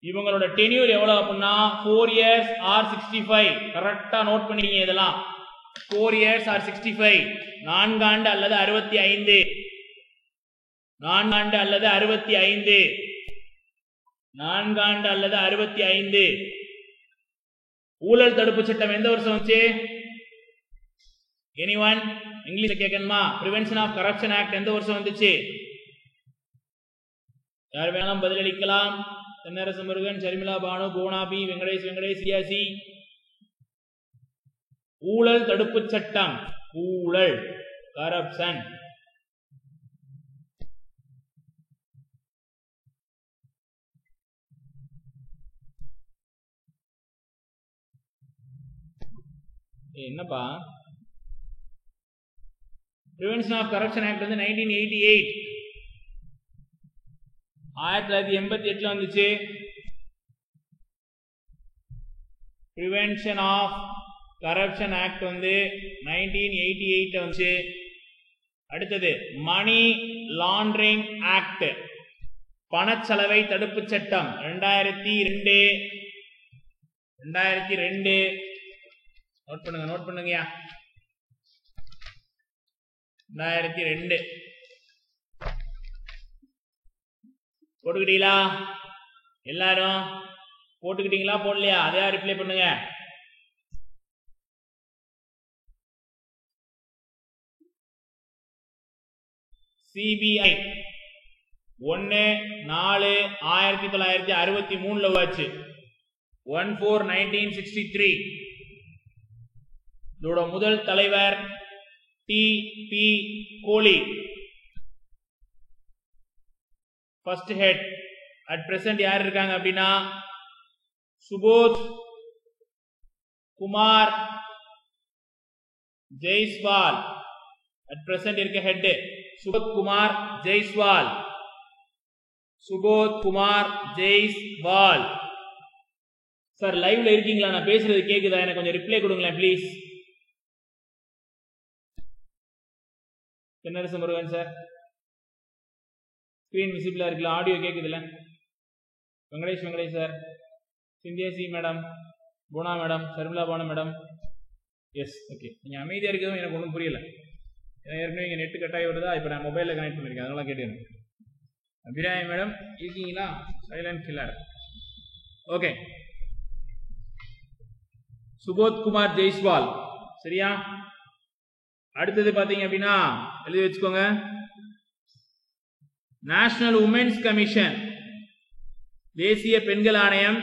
இவங்களோட டென்யூர் எவ்வளவு அப்படின்னா 4 years or 65. கரெக்டா நோட் பண்ணிக்கீங்க இதெல்லாம். 4 years or 65. 4 ஆண்டு அல்லது 65. 4 ஆண்டு அல்லது 65. 4 ஆண்டு அல்லது 65. ஊழல் தடுப்பு சட்டம் எந்த வருஷம் வந்துச்சு? எனிவன் இங்கிலீஷ்ல கேட்கணுமா? பிரிவென்ஷன் ஆஃப் கரப்ஷன் ஆக்ட் எந்த வருஷம் வந்துச்சு? யார் வேணாலும் பதிலளிக்கலாம். தென்னரசு முருகன், ஷர்மிளா பானு, போனாபி, வெங்கடேஷ் சியாசி. ஊழல் தடுப்பு சட்டம். ஊழல் கரப்ஷன். என்னப்பா பிரிவென்ஷன் ஆஃப் கரப்ஷன் ஆக்ட் வந்து 1988 1988 வந்துச்சு. பிரிவென்ஷன் ஆஃப் கரப்ஷன் ஆக்ட் வந்து 1988 வந்துச்சு. அடுத்தது மணி லாண்டரிங் ஆக்ட், பணச்சலவை தடுப்பு சட்டம் 2002. நோட் பண்ணுங்கயா. 2002 போட்டுக்கிட்டீங்களா? எல்லாரும் போட்டுக்கிட்டீங்களா? போடலையா? அதையா ரிப்ளை பண்ணுங்க. சிபிஐ 1/4/1963 வாச்சு. 1/4/1963. இதோட முதல் தலைவர் D P. Kohli. First head. At present யார் இருக்காங்க அப்படின்னா சுபோத் குமார் ஜெய்ஸ்வால். அட் பிரசன்ட் இருக்க ஹெட் சுபோத் குமார் ஜெய்ஸ்வால். சுபோத் குமார் ஜெய்ஸ்வால். சார் லைவ்ல இருக்கீங்களா? நான் பேசுறது கேக்குதா? எனக்கு கொஞ்சம் ரிப்ளை கொடுங்களேன் please. Thennarasu Murugan sir, screen விசிபிளா இருக்குல்ல? ஆடியோ கேக்குதுல்ல? வெங்கடேஷ் சார், சிந்தியாசி மேடம், போனா madam, Sharmila Banu madam. Yes, okay. நீங்க அமைதியா இருக்கிறதும் எனக்கு ஒன்றும் புரியல. ஏற்கனவே இங்கே நெட்டு கட்டாயி வருதா? இப்போ நான் மொபைலில் கனெக்ட் பண்ணியிருக்கேன், அதனால கேட்டுருங்க. அபிராமி மேடம் இருக்கீங்களா? Silent killer. Okay. Subodh Kumar Jaiswal. சரியா? அடுத்தது பாத்தீங்க அப்படின்னா எழுதி வச்சுக்கோங்க. நேஷனல் உமன்ஸ் கமிஷன், தேசிய பெண்கள் ஆணையம்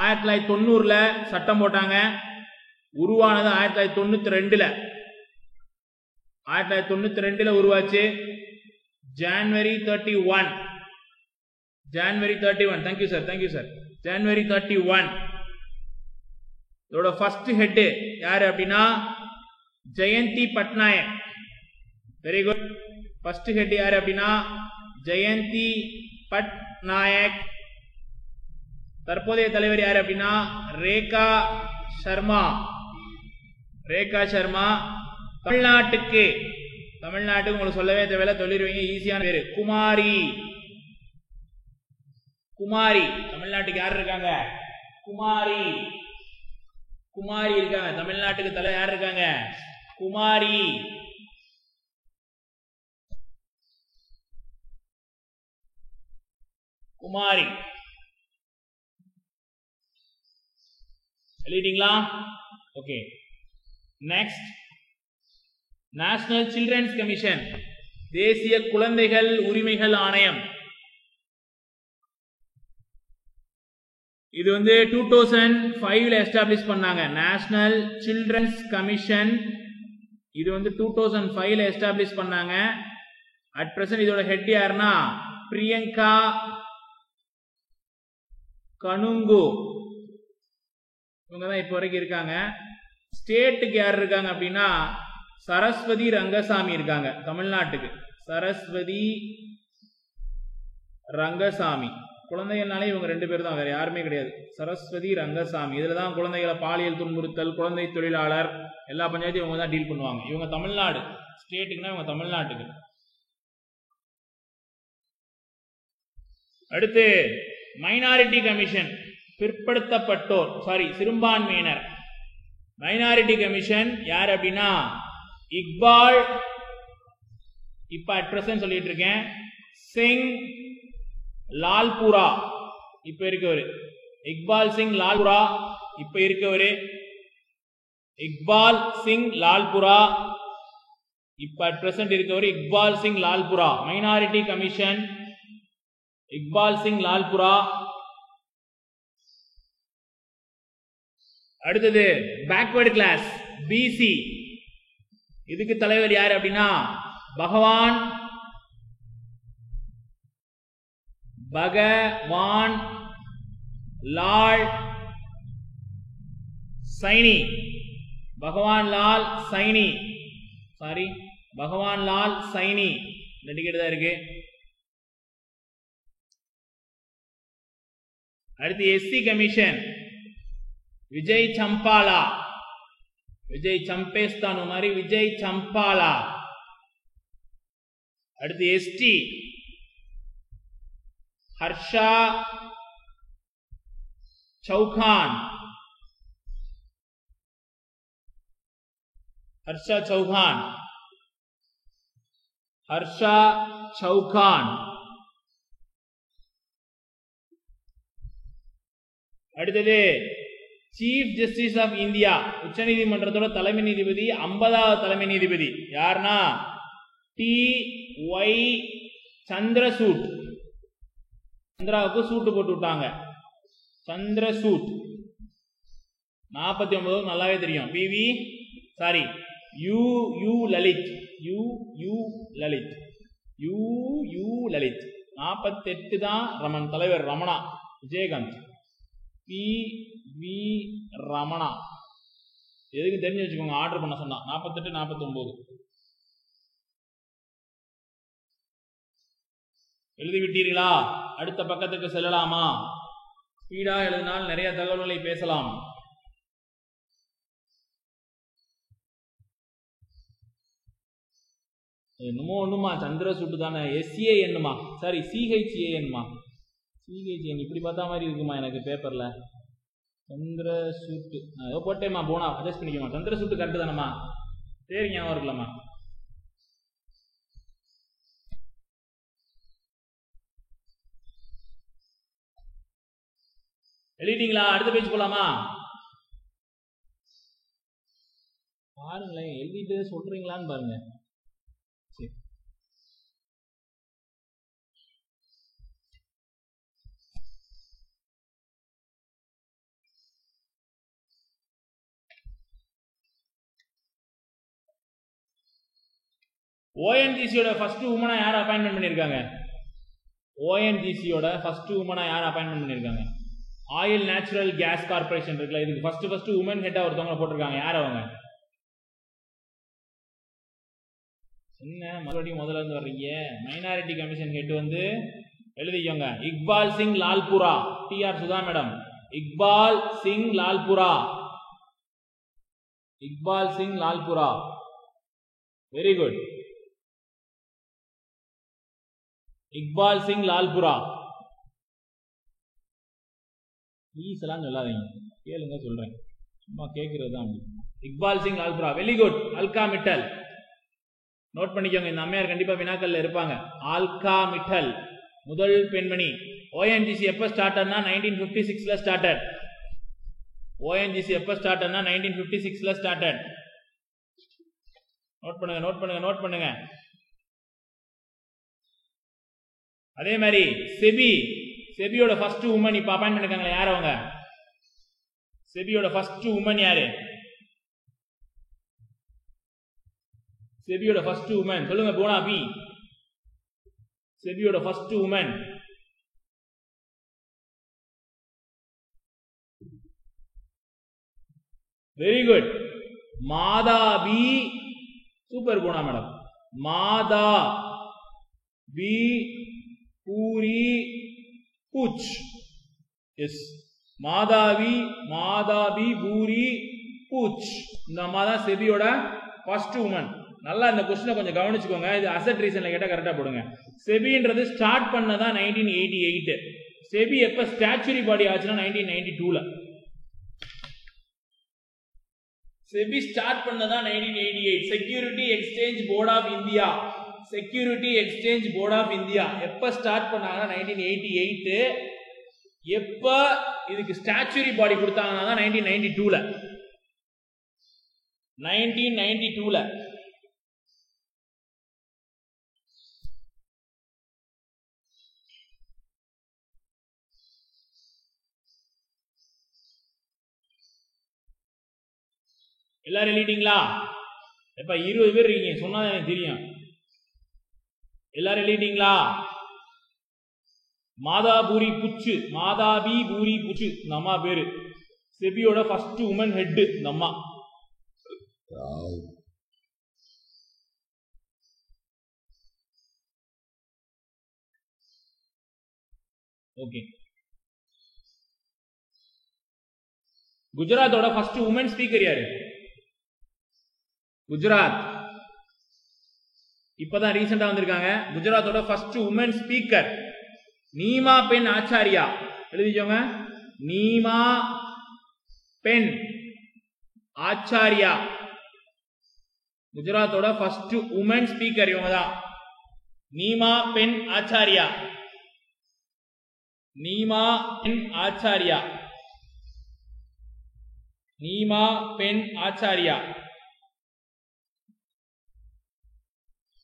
1990 சட்டம் போட்டாங்க. உருவானது 1992. 1992 உருவாச்சு. ஜனவரி 31. Thank you sir. ஜனவரி 31. இதோட ஃபர்ஸ்ட் ஹெட் யாரு அப்படின்னா Jayanthi Patnaik. Very good. First head யாரு அப்படின்னா ஜெயந்தி பட்நாயக். தற்போதைய தலைவர் யாரு அப்படின்னா ரேகா சர்மா. தமிழ்நாட்டுக்கு உங்களுக்கு சொல்லவே தேவையில்ல, சொல்லிடுவீங்க, ஈஸியான பேரு குமாரி. தமிழ்நாட்டுக்கு யார் இருக்காங்க? குமாரி இருக்காங்க. தமிழ்நாட்டுக்கு தலைவர் யார் இருக்காங்க? குமாரி. குமாரி. எழுதிட்டீங்களா? Okay. Next, national children's commission, தேசிய குழந்தைகள் உரிமைகள் ஆணையம். இது 2005ல எஸ்டாப்ளிஷ் பண்ணாங்க. நேஷனல் சில்ட்ரன்ஸ் கமிஷன் இது 2005ல எஸ்டாப்ளிஷ் பண்ணாங்க. அட் பிரசன்ட் இதோட ஹெட் யாருன்னா பிரியங்கா கனுங்கு. இவங்க தான் இப்போ வரைக்கும் இருக்காங்க. ஸ்டேட்டுக்கு யார் இருக்காங்க அப்படின்னா சரஸ்வதி ரங்கசாமி இருக்காங்க. தமிழ்நாட்டுக்கு சரஸ்வதி ரங்கசாமி. குழந்தைகள்னாலே இவங்க 2 பேர் தான், வேற யாருமே கிடையாது. சரஸ்வதி ரங்கசாமி. இதுல தான் குழந்தைகளை பாலியல் துன்புறுத்தல், குழந்தை தொழிலாளர் எல்லா பஞ்சாயத்தையும் இவங்க தான் டீல் பண்ணுவாங்க. இவங்க தமிழ்நாடு ஸ்டேட்டுக்குன்னா இவங்க தமிழ்நாட்டுக்கு. அடுத்து மைனாரிட்டி கமிஷன், பிற்படுத்தப்பட்டோர் சிறுபான்மையினர். மைனாரிட்டி கமிஷன் யார் அப்படின்னா இக்பால், இப்ப அட் பிரசன்ட் சொல்லிட்டு இருக்கேன், சிங் லால்புரா இப்ப இருக்கவரு. இக்பால் சிங் லால்புரா இப்ப இருக்கவரு. இக்பால் சிங் லால்புரா இப்ப அட் பிரசன்ட் இருக்கவரு இக்பால் சிங் லால்புரா. Minority commission Iqbal Singh Lalpura. அடுத்தது பேக்வர்டு கிளாஸ் பிசி. இதுக்கு தலைவர் யாரு அப்படின்னா பகவான் லால் சைனி. பகவான் லால் சைனி, பகவான் லால் சைனி இந்த டிக்கெட் தான் இருக்கு. அடுத்து எஸ்சி கமிஷன் விஜய் சம்பாலா. விஜய் சம்பேஸ்தானு மாதிரி விஜய் சம்பாலா. அடுத்து எஸ்டி ஹர்ஷா சௌகான். ஹர்ஷா சௌகான். ஹர்ஷா சௌகான். அடுத்தது சீஃப் ஜஸ்டிஸ் ஆஃப் இந்தியா, உச்ச நீதிமன்றத்தோட தலைமை நீதிபதி, 50வது தலைமை நீதிபதி யாருன்னா TY சந்திரசூட். சந்திராவுக்கு சூட்டு போட்டு விட்டாங்க. சந்திரசூட் 49 நல்லாவே தெரியும். யூ லலித். லலித் 48 தான் ரமன் தலைவர் ரமணா விஜயகாந்த். PV ரமணா எதுக்கு தெரிஞ்சு வச்சுக்கோங்க, ஆர்டர் பண்ண சொன்னா. 48 49 எழுதி விட்டீர்களா? அடுத்த பக்கத்துக்கு செல்லலாமா? ஸ்பீடா எழுதினால் நிறைய தகவல்களை பேசலாம். என்னமோ ஒண்ணுமா சந்திரசூட்டு தானே. SCA என்னமா CHAN இப்படி பார்த்தா மாதிரி இருக்குமா எனக்கு பேப்பர்ல. சந்திரசூட்டு ஏதோ போட்டேமா, போனா அட்ஜஸ்ட் பண்ணிக்கமா. சந்திரசூட்டு கரெக்ட் தானம்மா? சரி, ஞாபகம் இருக்கலாமா? எழுதிட்டீங்களா? அடுத்த பேஜ் போலாமா? பாருங்களேன், எழுதிட்டு சொல்றீங்களான்னு பாருங்க. சரி, ONGCயோட ஃபர்ஸ்ட் உமனா யார் அப்பாயின்மெண்ட் பண்ணிருக்காங்க? ONGCயோட ஃபர்ஸ்ட் உமனா யார் அப்பாயின்மெண்ட் பண்ணிருக்காங்க? ஆயில் நேச்சுரல் கேஸ் கார்பரேஷன் இருக்குல்ல, இதுக்கு ஃபர்ஸ்ட் உமன் ஹெட்டா ஒருத்தவங்க போட்டிருக்காங்க. யார் அவங்க? என்ன மறுபடியும் முதல்ல இருந்து வர்றீங்க? மைனாரிட்டி கமிஷன் ஹெட் எழுதிக்கோங்க, Iqbal Singh Lalpura. TR Sudha madam. Iqbal Singh Lalpura. Iqbal Singh Lalpura. Very good. Iqbal Singh Lalpura. Please எல்லாம் சொல்லாதீங்க, கேளுங்க சொல்றேன், சும்மா கேட்கறது தான். Iqbal Singh Lalpura, very good. Alka Mittal note பண்ணிக்கோங்க, இந்த அம்மையார் கண்டிப்பா வினாக்கல்ல இருப்பாங்க. ஆல்கா மிட்டல் முதல் பெண்மணி. ONGC எப்ப ஸ்டார்ட் ஆனா 1956ல ஸ்டார்டட். ONGC எப்ப ஸ்டார்ட் ஆனா 1956ல ஸ்டார்டட். நோட் பண்ணுங்க. அதே மாதிரி செபியோட ஃபர்ஸ்ட் உமன் இப்ப அப்பாயின்ட் பண்ணிருக்காங்களா, யார் அவங்க? செபியோட ஃபர்ஸ்ட் உமன் யாரு? செபியோட ஃபர்ஸ்ட் உமன் சொல்லுங்க. போனா பி. செபியோட first woman very good. Madhabi. Super போனா madam. Madhabi Puri Buch. Yes, Madhabi Puri Buch. இந்த அம்மா தான் செபியோட ஃபர்ஸ்ட் உமன். நல்லா இந்த क्वेश्चन கொஞ்சம் கவனிச்சுக்கோங்க. இது அசெட் ரீசன்ல கேட்டா கரெக்டா போடுங்க. செபின்றது ஸ்டார்ட் பண்ணதா 1988. செபி எப்ப ஸ்டாச்சுரி பாடி ஆச்சுன்னா 1992ல. செபி ஸ்டார்ட் பண்ணதா 1988. Security exchange board of India. Security exchange board of India எப்ப ஸ்டார்ட் பண்ணாங்கன்னா 1988. எப்ப இதுக்கு ஸ்டாச்சுரி பாடி கொடுத்தாங்கன்னா 1992ல. 1992ல. எல்லாரும் எழுதிட்டீங்களா? எப்ப 20 பேர் இருக்கீங்க, சொன்னா எனக்கு தெரியும். எல்லாரும் எழுதிட்டீங்களா? மாதாபூரி புச்சு, மாதாபி பூரி புச்சு இந்த அம்மா பேரு. செபியோட ஃபர்ஸ்ட் உமன் ஹெட் இந்த அம்மா. ஓகே. குஜராத்தோட ஃபர்ஸ்ட் உமன் ஸ்பீக்கர் யாரு? குஜராத் இப்பதான் ரீசெண்டா வந்திருக்காங்க. குஜராத்தோட first woman speaker Nima Ben Acharya. எழுதிக்கோங்க. நீமா பென் ஆச்சாரியா குஜராத்தோட ஃபர்ஸ்ட் உமன் ஸ்பீக்கர் இவங்க தான். நீமா பென் ஆச்சாரியா. நீமா பென் ஆச்சாரியா. நீமா பென் ஆச்சாரியா.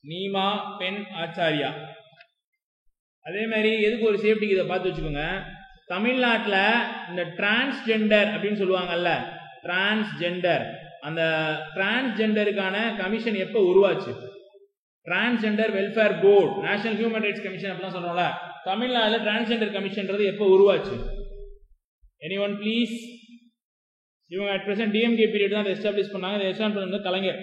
நீமா பென் ஆச்சாரியா. அதே மாதிரி எதுக்கு ஒரு சேஃப்டிக்கு இதை பார்த்து வச்சுக்கோங்க. தமிழ்நாட்டில் இந்த டிரான்ஸ்ஜெண்டர் அப்படின்னு சொல்லுவாங்கல்ல, டிரான்ஸ்ஜெண்டர், அந்த டிரான்ஸ்ஜெண்டருக்கான கமிஷன் எப்போ உருவாச்சு? Transgender welfare board, national human rights commission அப்படிலாம் சொல்றோம்ல, தமிழ்நாட்டில் டிரான்ஸ்ஜெண்டர் கமிஷன்றது எப்போ உருவாச்சு? Anyone please? இவங்க அட் பிரசன்ட் டிஎம்கே பீரியட் தான் அதை எஸ்டாப்ளிஷ் பண்ணாங்க. அதை எஸ்டாப்ளிஷ் பண்ணது கலைஞர்.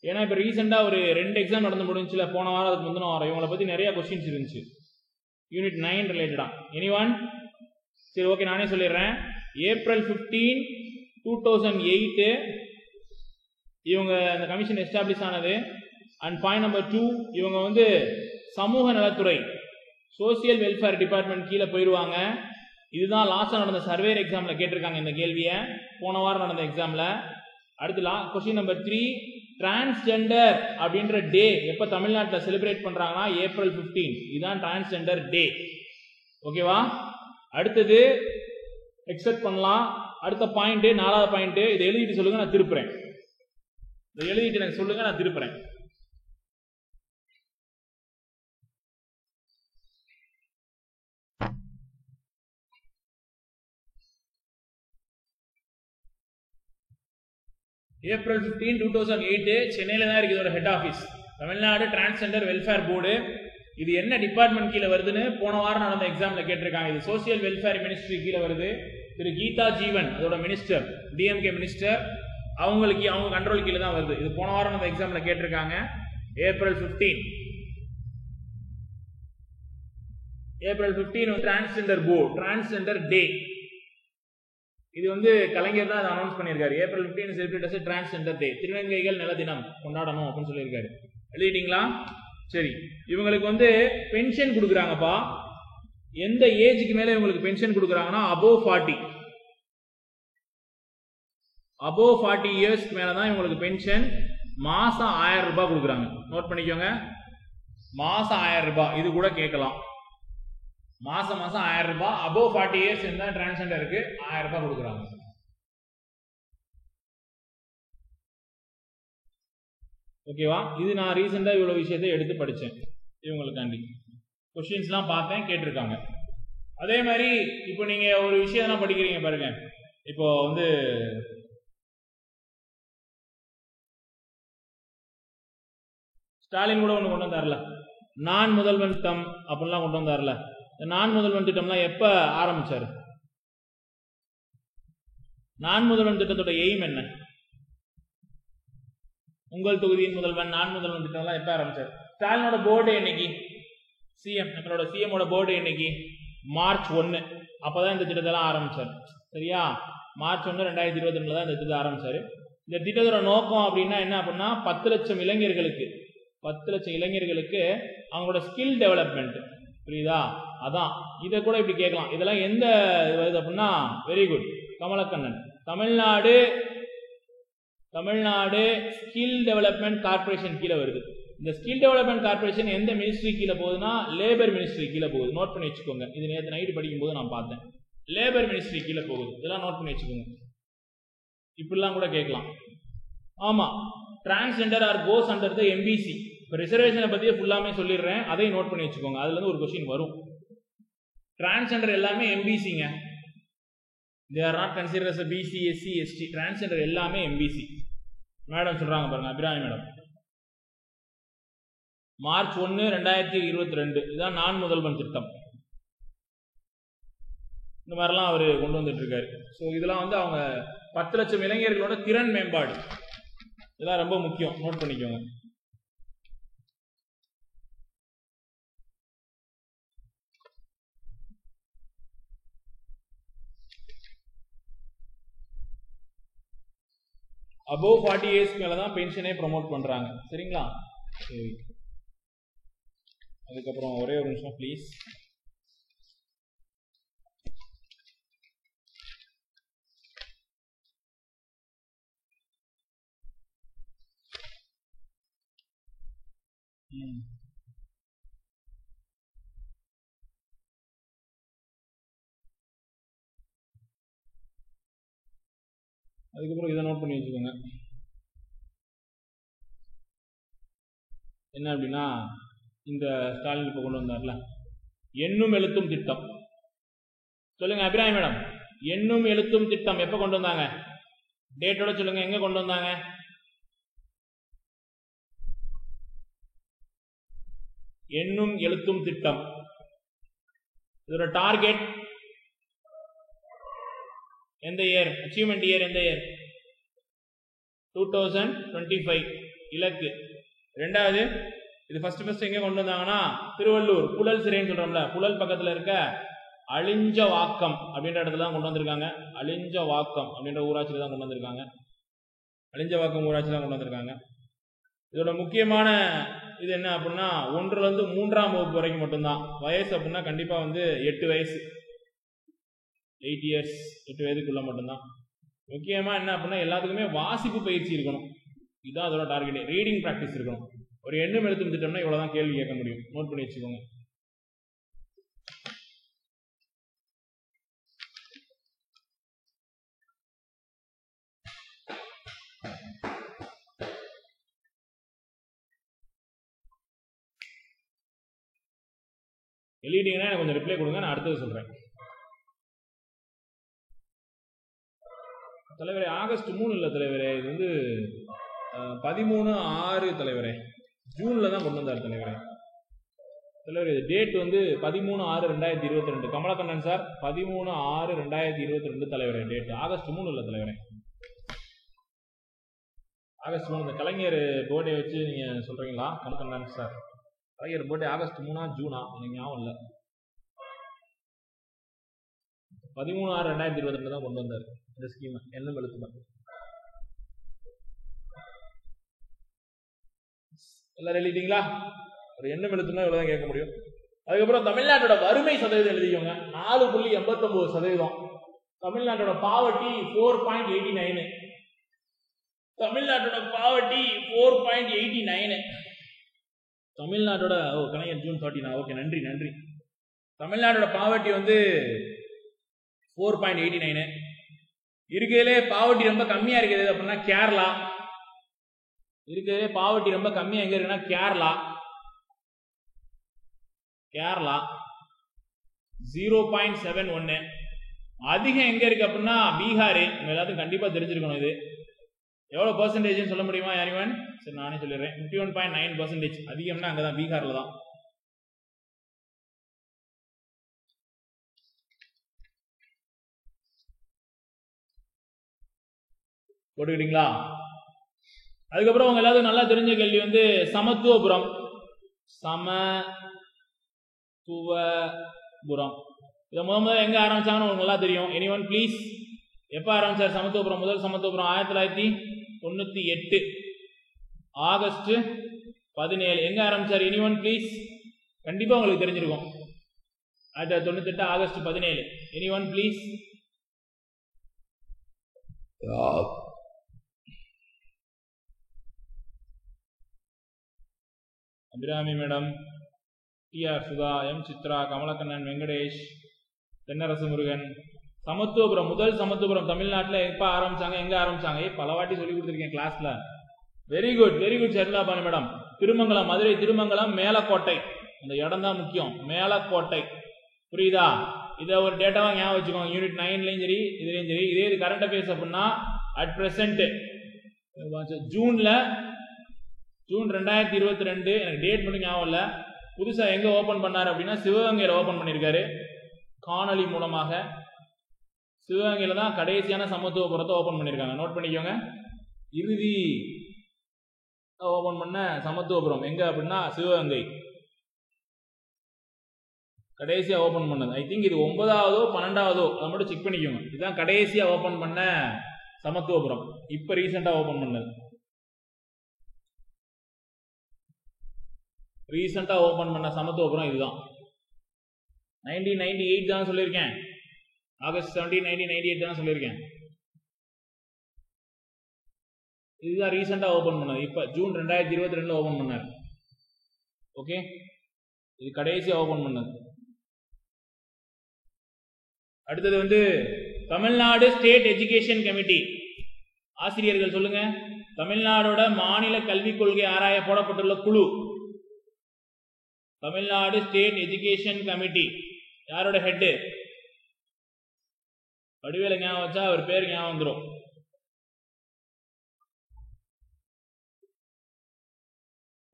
ஏன்னா இப்போ ரீசெண்டாக ஒரு 2 எக்ஸாம் நடந்து முடிஞ்சுல, போன வாரம் அதுக்கு முந்தின வாரம். இவங்களை பற்றி நிறைய கொஸ்டின்ஸ் இருந்துச்சு யூனிட் 9 ரிலேட்டடா. எனிஒன்? சரி, ஓகே, நானே சொல்லிடுறேன். ஏப்ரல் 15, 2008 இவங்க இந்த கமிஷன் எஸ்டாப்ளிஷ் ஆனது. அண்ட் பாயிண்ட் நம்பர் 2, இவங்க வந்து சமூக நலத்துறை, சோசியல் வெல்ஃபேர் டிபார்ட்மெண்ட் கீழே போயிடுவாங்க. இதுதான் லாஸ்டா நடந்த சர்வேர் எக்ஸாம்ல கேட்டிருக்காங்க இந்த கேள்வியை, போன வாரம் நடந்த எக்ஸாம்ல. அடுத்து கொஸ்டின் நம்பர் 3, டிரான்ஸ்ஜெண்டர் அப்படின்ற டே எப்ப தமிழ்நாட்டில் செலிப்ரேட் பண்றாங்கன்னா ஏப்ரல் 15. இதுதான் டிரான்ஸ்ஜெண்டர் டே. ஓகேவா? அடுத்தது எக்ஸெப்ட் பண்ணலாம். அடுத்த பாயிண்ட், 4வது பாயிண்ட், இதை எழுதிட்டு சொல்லுங்க, நான் திருப்புறேன். இதை எழுதிட்டு எனக்கு சொல்லுங்க, நான் திருப்புறேன். ஏப்ரல் 15, 2008 சென்னையில தான் இருக்கு இதோட head office. Tamil Nadu transgender welfare board. இது என்ன டிபார்ட்மெண்ட் கீழே வருதுன்னு போன வாரம் நடந்த எக்ஸாம்ல கேட்டிருக்காங்க. இது சோசியல் வெல்ஃபேர் மினிஸ்ட்ரி கீழே வருது. திரு கீதா ஜீவன் அதோட மினிஸ்டர், டிஎம்கே மினிஸ்டர், அவங்க கண்ட்ரோல் கீழே தான் வருது. இது போன வாரம் நடந்த எக்ஸாம்ல கேட்டிருக்காங்க. ஏப்ரல் 15 டிரான்ஸ்ஜெண்டர் போர்டு, டிரான்ஸ்ஜெண்டர் டே. இது வந்து கலைஞர் தான் அனௌன்ஸ் பண்ணியிருக்காரு. ஏப்ரல் 15 செலிப்ரேட் அஸ் டிரான்ஸ்ஜெண்டர் டே. திருநங்கைகள் நல தினம் கொண்டாடணும் அப்படின்னு சொல்லியிருக்காரு. எழுதிட்டீங்களா? சரி, இவங்களுக்கு வந்து பென்ஷன் கொடுக்குறாங்கப்பா. எந்த ஏஜுக்கு மேல இவங்களுக்கு பென்ஷன் கொடுக்குறாங்கன்னா above 40 இயர்ஸ்க்கு மேல தான் இவங்களுக்கு பென்ஷன். மாசம் 1000 ரூபாய் கொடுக்குறாங்க. நோட் பண்ணிக்கோங்க. மாசம் 1000 ரூபாய், இது கூட கேட்கலாம். மாசம் 1000 ரூபாய், above 40 years இருந்தா டிரான்ஸ்ஜெண்டருக்கு 1000 ரூபாய் கொடுக்குறாங்க. ஓகேவா? இது நான் ரீசெண்டா இவ்வளவு விஷயத்தை எடுத்து படிச்சேன் இவங்களுக்காண்டி. கொஸ்டின்ஸ்லாம் பார்த்தேன், கேட்டிருக்காங்க. அதே மாதிரி இப்போ நீங்க ஒரு விஷயம் படிக்கிறீங்க பாருங்க. இப்போ வந்து ஸ்டாலின் கூட ஒன்று கொண்டு வந்தார்ல, நான் முதல்வன் திட்டம் அப்படின்லாம் கொண்டு வந்தார்ல. நான் முதல்வன் திட்டம்லாம் எப்ப ஆரம்பிச்சாரு? நான் முதல்வன் திட்டத்தோட எய்ம் என்ன? உங்கள் தொகுதியின் முதல்வன், நான் முதல்வன் திட்டம்லாம் எப்ப ஆரம்பிச்சாரு? ஸ்டாலினோட போர்டு என்னைக்கு? சிஎம், நம்மளோட சிஎமோட போர்டு என்னைக்கு? மார்ச் 1. அப்பதான் இந்த திட்டத்தெல்லாம் ஆரம்பிச்சாரு. சரியா? மார்ச் 1 2022 தான் இந்த திட்டத்தை ஆரம்பிச்சாரு. இந்த திட்டத்தோட நோக்கம் அப்படின்னா என்ன அப்படின்னா 10 லட்சம் இளைஞர்களுக்கு அவங்களோட ஸ்கில் டெவலப்மெண்ட். புரியுதா? அதான் இதை கூட இப்படி கேட்கலாம். இதெல்லாம் எந்த வருது அப்படின்னா, very good Kamalakannan, Tamil Nadu skill development corporation கீழே வருது. இந்த ஸ்கில் டெவலப்மெண்ட் கார்பரேஷன் எந்த மினிஸ்ட்ரி கீழே போகுதுன்னா லேபர் மினிஸ்ட்ரி கீழே போகுது. நோட் பண்ணி வச்சுக்கோங்க. இது நேற்று நைட்டு படிக்கும் போது நான் பார்த்தேன். லேபர் மினிஸ்ட்ரி கீழே போகுது. இதெல்லாம் நோட் பண்ணி வச்சுக்கோங்க. இப்படிலாம் கூட கேட்கலாம். ஆமா, transgender are goes under the MBC. இப்போ ரிசர்வேஷனை பற்றியே ஃபுல்லாமே சொல்லிடுறேன், அதையும் நோட் பண்ணி வச்சுக்கோங்க. அதுலேருந்து ஒரு கொஸ்டின் வரும். டிரான்ஸ்ஜெண்டர் எல்லாமே எம்பிசிங்க. They are not consider as BC, SC, ST. Transgender எல்லாமே எம்பிசி. மேடம் சொல்றாங்க பாருங்க, அபிராமி மேடம். மார்ச் 1 2022 இதுதான் நான் முதல்வன் திட்டம். இந்த மாதிரிலாம் அவர் கொண்டு வந்துட்டு இருக்காரு. ஸோ இதெல்லாம் வந்து அவங்க 10 லட்சம் இளைஞர்களோட திறன் மேம்பாடு, இதெல்லாம் ரொம்ப முக்கியம், நோட் பண்ணிக்கோங்க. above 40 years மேல தான் பென்ஷனே ப்ரமோட் பண்றாங்க. சரிங்களா? சரி, அதுக்கப்புறம் ஒரே ஒரு நிமிஷம் ப்ளீஸ். அதுக்கப்புறம் இதை நோட் பண்ணி வச்சுக்கோங்க. என்ன அப்படின்னா, இந்த ஸ்டாலின் இப்போ கொண்டு வந்தார்ல எண்ணும் எழுத்தும் திட்டம். சொல்லுங்க அபிராமி மேடம், எண்ணும் எழுத்தும் திட்டம் எப்போ கொண்டு வந்தாங்க? டேட்டோட சொல்லுங்க, எங்க கொண்டு வந்தாங்க? எண்ணும் எழுத்தும் திட்டம் இதோட டார்கெட் எந்த இயர்? அச்சீவ்மெண்ட் இயர் எந்த இயர்? 2025 இலக்கு. ரெண்டாவது, இது ஃபர்ஸ்ட் எங்க கொண்டு வந்தாங்கன்னா திருவள்ளூர் புழல் சிறைன்னு சொல்றோம்ல, புழல் பக்கத்துல இருக்க அழிஞ்சவாக்கம் அப்படின்ற இடத்துல தான் கொண்டு வந்திருக்காங்க. அழிஞ்சவாக்கம் அப்படின்ற ஊராட்சியில தான் கொண்டு வந்திருக்காங்க. அழிஞ்சவாக்கம் ஊராட்சியில தான் கொண்டு வந்திருக்காங்க. இதோட முக்கியமான இது என்ன அப்படின்னா 1ல இருந்து 3ஆம் வகுப்பு வரைக்கும் மட்டும்தான். வயசு அப்படின்னா கண்டிப்பா வந்து 8 வயசு, 8 இயர்ஸ், 8 வயதுக்குள்ள மட்டும்தான். முக்கியமா என்ன அப்படின்னா எல்லாத்துக்குமே வாசிப்பு பயிற்சி இருக்கணும். இதுதான் அதோட டார்கெட். ரீடிங் ப்ராக்டிஸ் இருக்கணும். ஒரு எண்ணும் எழுத்தும் திட்டம்னா இவ்வளவுதான் கேள்வி கேட்க முடியும். நோட் பண்ணி வச்சுக்கோங்க. எழுதிட்டீங்கன்னா எனக்கு கொஞ்சம் ரிப்ளை கொடுங்க, நான் அடுத்தது சொல்றேன். தலைவரே ஆகஸ்ட் 3 இல்லை தலைவரே, இது வந்து 13/6 தலைவரே, ஜூன்ல தான் கொண்டு வந்தார் தலைவரே. தலைவரே இது டேட் வந்து 13/6/2022. கமலக்கண்ணன் சார் 13/6/2022 தலைவரே டேட். ஆகஸ்ட் 3 இல்லை தலைவரே, ஆகஸ்ட் 3. இந்த கலைஞர் பர்த்டே வச்சு நீங்க சொல்றீங்களா கமலக்கண்ணன் சார்? கலைஞர் பர்த்டே ஆகஸ்ட் 3 ஜூனா எனக்கு ஞாபகம் இல்லை. 13/6/2022 தான் கொண்டு வந்தார் இந்த ஸ்கீம். எண்ணும் எழுத்தும் எல்லாரும் எழுதிட்டீங்களா? ஒரு எண்ணும் எழுத்துனா இவ்வளவுதான் கேட்க முடியும். அதுக்கப்புறம் தமிழ்நாட்டோட வறுமை சதவீதம் எழுதிக்கோங்க. 4.89%. தமிழ்நாட்டோட பாவர்ட்டி 4.89. தமிழ்நாட்டோட பாவர்ட்டி 4.89. தமிழ்நாட்டோட கலைஞர் ஜூன் 13. ஓகே, நன்றி நன்றி. தமிழ்நாட்டோட பாவர்ட்டி வந்து 4.89. இருக்கிறதுலே பாவர்ட்டி ரொம்ப கம்மியா இருக்குது அப்படின்னா கேரளா. இருக்கிறதுலே பாவர்ட்டி ரொம்ப கம்மியா எங்க இருக்குன்னா கேரளா 0.71. அதிகம் எங்க இருக்கு அப்படின்னா பீகார். எல்லாத்துக்கும் கண்டிப்பா தெரிஞ்சிருக்கணும். இது எவ்வளவு பர்சன்டேஜ் சொல்ல முடியுமா யாரிவன்? சரி, நானே சொல்லிடுறேன். 51.9%. அதிகம்னா அங்கதான் பீகார்ல தான். போட்டுக்கிட்டீங்களா? அதுக்கப்புறம் உங்க எல்லாத்துக்கும் நல்லா தெரிஞ்ச கேள்வி வந்து சமத்துவபுரம். இதை முதல்ல எங்க ஆரம்பிச்சாங்கன்னு உங்களுக்கு நல்லா தெரியும். எனிவன் ப்ளீஸ், எப்ப ஆரம்பிச்சார் சமத்துவபுரம்? முதல் சமத்துவபுரம் 1998 ஆகஸ்ட் 17. எங்க ஆரம்பிச்சார்? எனிவன் ப்ளீஸ், கண்டிப்பா உங்களுக்கு தெரிஞ்சிருக்கும். 1998 August 17. Anyone please? Abirami madam, TR Sudha, M Chitra, Kamalakannan, Venkatesh, Thennarasu Murugan. Samathuvapuram, முதல் சமத்துவபுரம் தமிழ்நாட்டில் எப்ப ஆரம்பிச்சாங்க, எங்க ஆரம்பிச்சாங்க? பல வாட்டி சொல்லி கொடுத்துருக்கேன் கிளாஸ்ல. Very good very good Sarlabani madam. Thirumangalam, Madurai Thirumangalam, Melakottai. இந்த இடம் தான் முக்கியம், மேலக்கோட்டை. புரியுதா? இதை ஒரு டேட்டாவா ஞாபகம் வச்சுக்கோங்க. யூனிட் 9லயும் சரி, இதுலயும் சரி. இதே இது கரண்ட் அஃபேர்ஸ் அப்படின்னா அட் பிரசன்ட் ஜூன் 2022, எனக்கு டேட் மட்டும் ஞாபகம் இல்லை. புதுசா எங்க ஓபன் பண்ணாரு அப்படின்னா சிவகங்கையில ஓபன் பண்ணிருக்காரு, காணொலி மூலமாக. சிவகங்கையில தான் கடைசியான சமத்துவபுரத்தை ஓபன் பண்ணிருக்காங்க. நோட் பண்ணிக்கோங்க. இறுதி ஓபன் பண்ண சமத்துவபுரம் எங்க அப்படின்னா சிவகங்கை, கடைசியா ஓபன் பண்ணது. ஐ திங்க் இது 9ஆவதோ 12ஆவதோ, அதை மட்டும் செக் பண்ணிக்கோங்க. இதுதான் கடைசியா ஓபன் பண்ண சமத்துவபுரம், இப்ப ரீசெண்டா ஓபன் பண்ணது. ரீசெண்டா ஓபன் பண்ண சமத்துவபுரம் இதுதான். 1998 தான் சொல்லியிருக்கேன். ஆகஸ்ட் 17, 1998 தான் சொல்லியிருக்கேன். இதுதான் ரீசெண்டா ஓபன் பண்ணது. இப்ப ஜூன் 2022 ஓபன் பண்ணார். ஓகே, இது கடைசியா ஓபன் பண்ணது. அடுத்தது வந்து தமிழ்நாடு ஸ்டேட் எஜுகேஷன் கமிட்டி. ஆசிரியர்கள் சொல்லுங்க. தமிழ்நாடோட மாநில கல்விக் கொள்கை ஆராய போடப்பட்டுள்ள குழு தமிழ்நாடு ஸ்டேட் எஜுகேஷன் கமிட்டி. யாரோட ஹெட்? வடிவேல ஞாபகம் வச்சா அவர் பேர் ஞாபகம் வந்துடும்.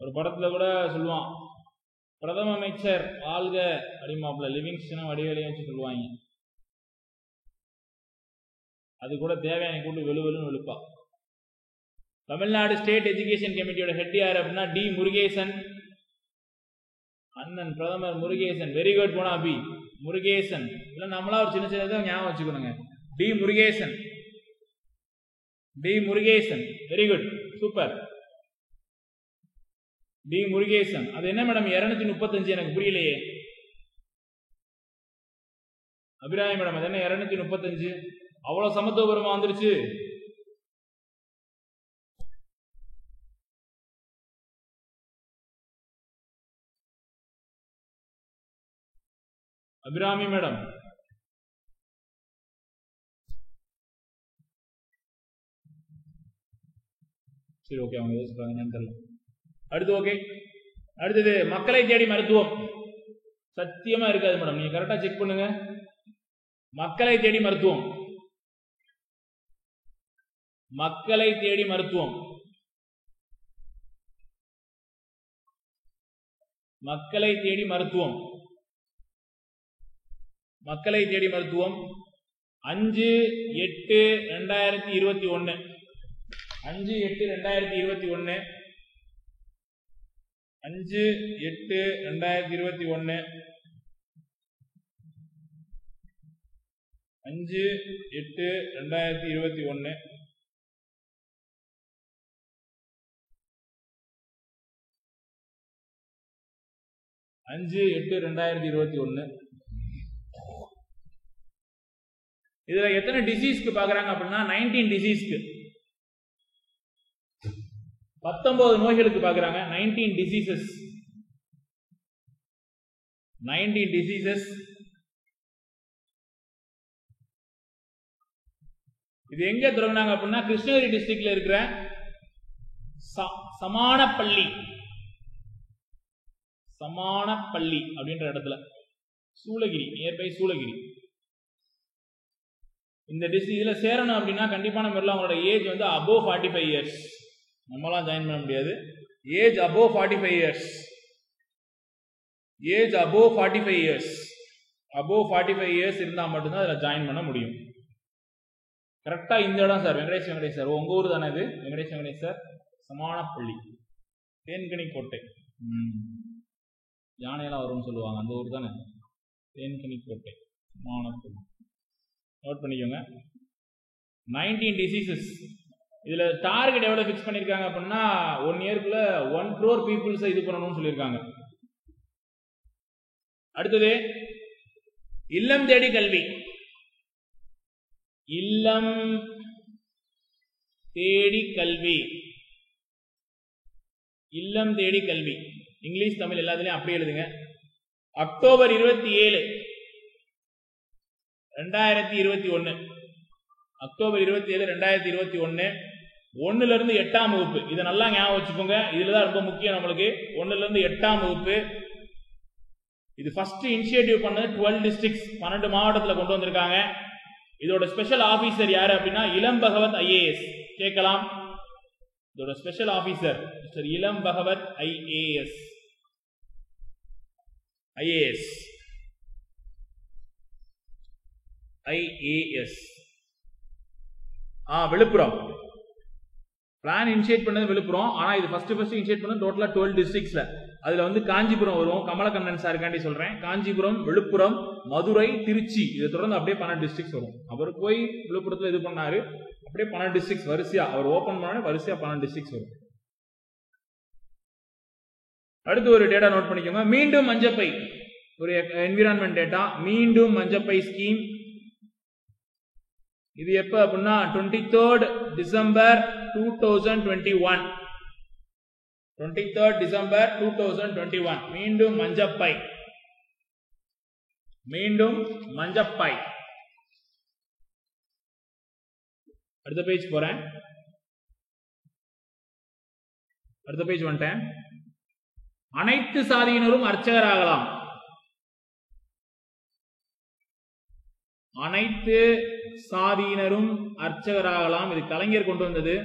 ஒரு படத்துல கூட சொல்லுவான், பிரதம அமைச்சர் ஆள்க அடிமாப்ல லிவிங்ஸ்டன் வடிவேலையும் வச்சு சொல்லுவாங்க. அது கூட தேவையான கூட்டு வெளுவெலுன்னு வெளுப்பா. தமிழ்நாடு ஸ்டேட் எஜுகேஷன் கமிட்டியோட ஹெட் யார் அப்படின்னா டி முருகேசன். அண்ணன் பிரதமர் முருகேசன். வெரி குட் போனா பி முருகேசன். இல்ல நம்மளா ஒரு சின்ன சின்னதை ஞாபகம் வச்சுக்கணுங்க. T Murugesan, T Murugesan. Very good, super. T Murugesan. அது என்ன மேடம் 235? எனக்கு புரியலையே அபிராமி மேடம். அது என்ன 235? அவ்வளவு சமத்துவபுரமா வந்துருச்சு. அபிராமி மேடம், சரி ஓகே, அவங்க யோசிப்பாங்கன்னு தெரியல. அடுத்து ஓகே, அடுத்தது மக்களை தேடி மருத்துவம். சத்தியமா இருக்காது மேடம், நீங்க கரெக்டா செக் பண்ணுங்க. மக்களை தேடி மருத்துவம், மக்களை தேடி மருத்துவம், மக்களை தேடி மருத்துவம், மக்களை தேடி மருத்துவம் 5/8/2021, 5/8/2021, 5/8/2021, 5/8/2021, 5/8/2021. இதுல எத்தனை டிசீஸ்க்கு பாக்குறாங்க அப்படின்னா 19 டிசீஸ்க்கு, 19 நோய்களுக்கு பாக்குறாங்க. 19 டிசீசஸ். 19 diseases. இது எங்க தொடங்கினாங்க அப்படின்னா கிருஷ்ணகிரி டிஸ்ட்ரிக்ட்ல இருக்கிற சமானப்பள்ளி அப்படின்ற இடத்துல, சூளகிரி, நியர்பை சூளகிரி. இந்த இதுல சேரணும் அப்படின்னா கண்டிப்பான முறையில் அவங்களோட ஏஜ் வந்து above 45 years. நம்மளாம் ஜாயின் பண்ண முடியாது. Age above 45 years. Age above 45 years. above 45 years இருந்தா மட்டும்தான் அதில் ஜாயின் பண்ண முடியும். கரெக்டா இந்த இடம் சார், வெங்கடேஷ் சார், உங்க ஊர் தானே இது? வெங்கடேஷ் சார், சமானப்பள்ளி, தேன்கனி கோட்டை. யானையெல்லாம் வரும்னு சொல்லுவாங்க, அந்த ஊர் தானே? தேன்கனி கோட்டை, சமானப்பள்ளி. நோட் பண்ணிக்கோங்க. 19 diseases. இதுல டார்கெட் எவ்வளவு ஃபிக்ஸ் பண்ணிருக்காங்க அப்படின்னா 1 இயர்க்குள்ள 1 crore பீப்புள்ஸ் இது பண்ணணும்னு சொல்லியிருக்காங்க. அடுத்தது இல்லம் தேடி கல்வி. இல்லம் தேடி கல்வி, இல்லம் தேடி கல்வி, இங்கிலீஷ் தமிழ் எல்லாத்துலயும் அப்படியே எழுதுங்க. அக்டோபர் 27, 2021, அக்டோபர் 27, 2021, 1ல இருந்து 8ஆம் வகுப்பு. இதை நல்லா ஞாபகம் வச்சுக்கோங்க, இதுலதான் ரொம்ப முக்கியம் நம்மளுக்கு. 1ல இருந்து 8ஆம் வகுப்பு. இது ஃபர்ஸ்ட் இனிஷியேட்டிவ் பண்ணது 12 districts, 12 மாவட்டத்தில் கொண்டு வந்திருக்காங்க. இதோட ஸ்பெஷல் ஆபீசர் யாரு அப்படின்னா இளம் பகவத் IAS. கேட்கலாம், இதோட ஸ்பெஷல் ஆபீசர் மிஸ்டர் இளம் பகவத் IAS. விழுப்புரம். பிளான் இனிஷியேட் பண்ணது விழுப்புரம். ஆனா இது ஃபர்ஸ்ட் இனிஷியேட் பண்ணது டோட்டலா 12 districtsல. அதுல வந்து காஞ்சிபுரம் வரும். கமலக்கண்ணன் சாருக்காண்டி சொல்றேன். காஞ்சிபுரம், விழுப்புரம், மதுரை, திருச்சி, இதை தொடர்ந்து அப்படியே 12 districts வரும். அவர் போய் விழுப்புரத்துல இது பண்ணாரு, அப்படியே 12 districts வரிசையா அவர் ஓபன் பண்ண வரிசையா 12 districts வரும். அடுத்து ஒரு டேட்டா நோட் பண்ணிக்கோங்க. மீண்டும் மஞ்சப்பை, ஒரு என்விரான்மெண்ட் டேட்டா. மீண்டும் மஞ்சப்பை ஸ்கீம். இது எப்ப அப்படின்னா 23rd December 2021. 23rd December 2021. மீண்டும் மஞ்சப்பை, மீண்டும் மஞ்சப்பை. அடுத்த பேஜ் போறேன். அடுத்த பேஜ் வந்துட்டேன். அனைத்து சாதியினரும் அர்ச்சகராகலாம். அனைத்து சாதியினரும் அர்ச்சகராகலாம். இது கலைஞர் கொண்டு வந்தது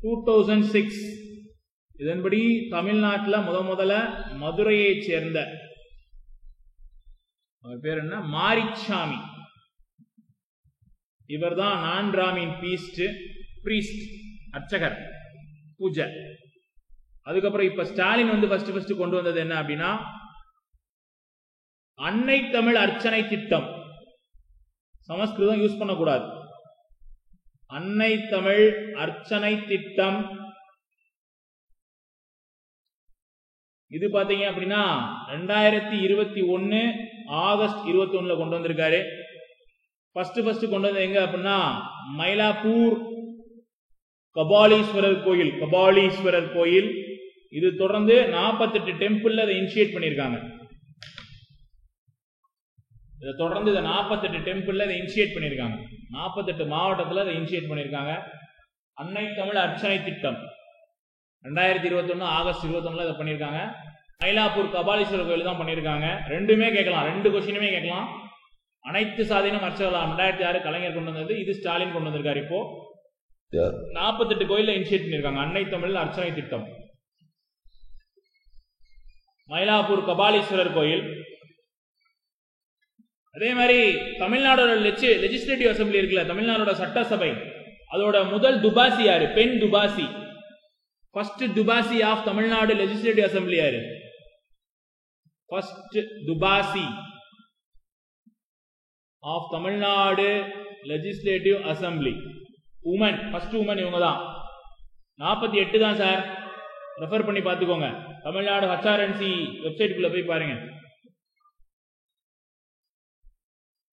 2006. இதன்படி தமிழ்நாட்டில் முதல்ல மதுரையை சேர்ந்த அவர் பேர் என்ன, மாரிச்சாமி, இவர் தான் நான் பிராமின் பிரீஸ்ட், அர்ச்சகர், பூஜை. அதுக்கப்புறம் இப்ப ஸ்டாலின் வந்து ஃபர்ஸ்ட் கொண்டு வந்தது என்ன அப்படின்னா அன்னை தமிழ் அர்ச்சனை திட்டம். சமஸ்கிருதம் யூஸ் பண்ணக்கூடாது. அன்னை தமிழ் அர்ச்சனை திட்டம். இது பாத்தீங்க அப்படின்னா 2021 ஆகஸ்ட் 21 கொண்டு வந்திருக்காரு. ஃபர்ஸ்ட் கொண்டு வந்தது எங்க அப்படின்னா மயிலாப்பூர் கபாலீஸ்வரர் கோயில். இது தொடர்ந்து 48 டெம்பிள் அதை இனிஷியேட் பண்ணியிருக்காங்க. இதை தொடர்ந்து 48 டெம்பிள் அதை இனிஷியேட் பண்ணியிருக்காங்க. 48 மாவட்டத்தில் அதை இனிஷியேட் பண்ணியிருக்காங்க. அன்னை தமிழ் அர்ச்சனை திட்டம் 2021 ஆகஸ்ட் 21 இதை பண்ணியிருக்காங்க. மயிலாப்பூர் கபாலீஸ்வரர் கோயில் தான் பண்ணியிருக்காங்க. ரெண்டுமே கேட்கலாம், 2 கொஸ்டினுமே கேட்கலாம். அனைத்து சாதியினும் அர்ச்சகலாம் 2006 கலைஞர் கொண்டு வந்தது, இது ஸ்டாலின் கொண்டு வந்திருக்காரு. இப்போ 48 கோயில இனிஷியேட் பண்ணியிருக்காங்க அன்னை தமிழ் அர்ச்சனை திட்டம். மயிலாப்பூர் கபாலீஸ்வரர் கோயில். அதே மாதிரி தமிழ்நாடோட லெஜிஸ்லேட்டிவ் அசம்பிளி இருக்குல்ல, தமிழ்நாடோட சட்டசபை, அதோட முதல் துபாசி யாரு? பெண் துபாசி. ஃபர்ஸ்ட் துபாசி ஆஃப் தமிழ்நாடு லெஜிஸ்லேட்டிவ் அசம்பிளி யாரு? ஃபர்ஸ்ட் துபாசி of Tamil Nadu legislative assembly woman, first woman இவங்க தான். 48 தான் சார், ரெஃபர் பண்ணி பார்த்துக்கோங்க. தமிழ்நாடு HRNC வெப்சைட்டுக்குள்ள போய் பாருங்க.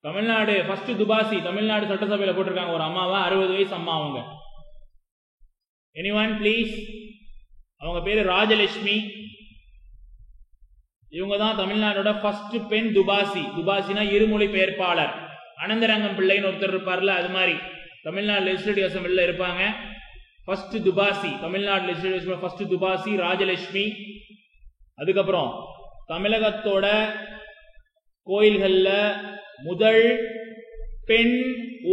தமிழ்நாடு ஃபர்ஸ்ட் துபாசி தமிழ்நாடு சட்டசபையில போட்டிருக்காங்க ஒரு அம்மாவா, 60 வயசு அம்மா அவங்க. Anyone please? அவங்க பேரு ராஜலட்சுமி. இவங்க தான் தமிழ்நாடோட ஃபர்ஸ்ட் பெண் துபாசி. துபாசினா இருமொழி பெயர்ப்பாளர். அனந்தரங்கம் பிள்ளைன்னு ஒருத்தர் இருப்பார்ல, அது மாதிரி தமிழ்நாடு லெஜிஸ்லேட்டிவ் அசம்பிளில இருப்பாங்க. ஃபர்ஸ்ட் துபாசி, தமிழ்நாடு லெஜிஸ்லேட்டிவ் அசம்பிளி ஃபர்ஸ்ட் துபாசி ராஜலட்சுமி. அதுக்கப்புறம் தமிழகத்தோட கோயில்கள்ல முதல் பெண்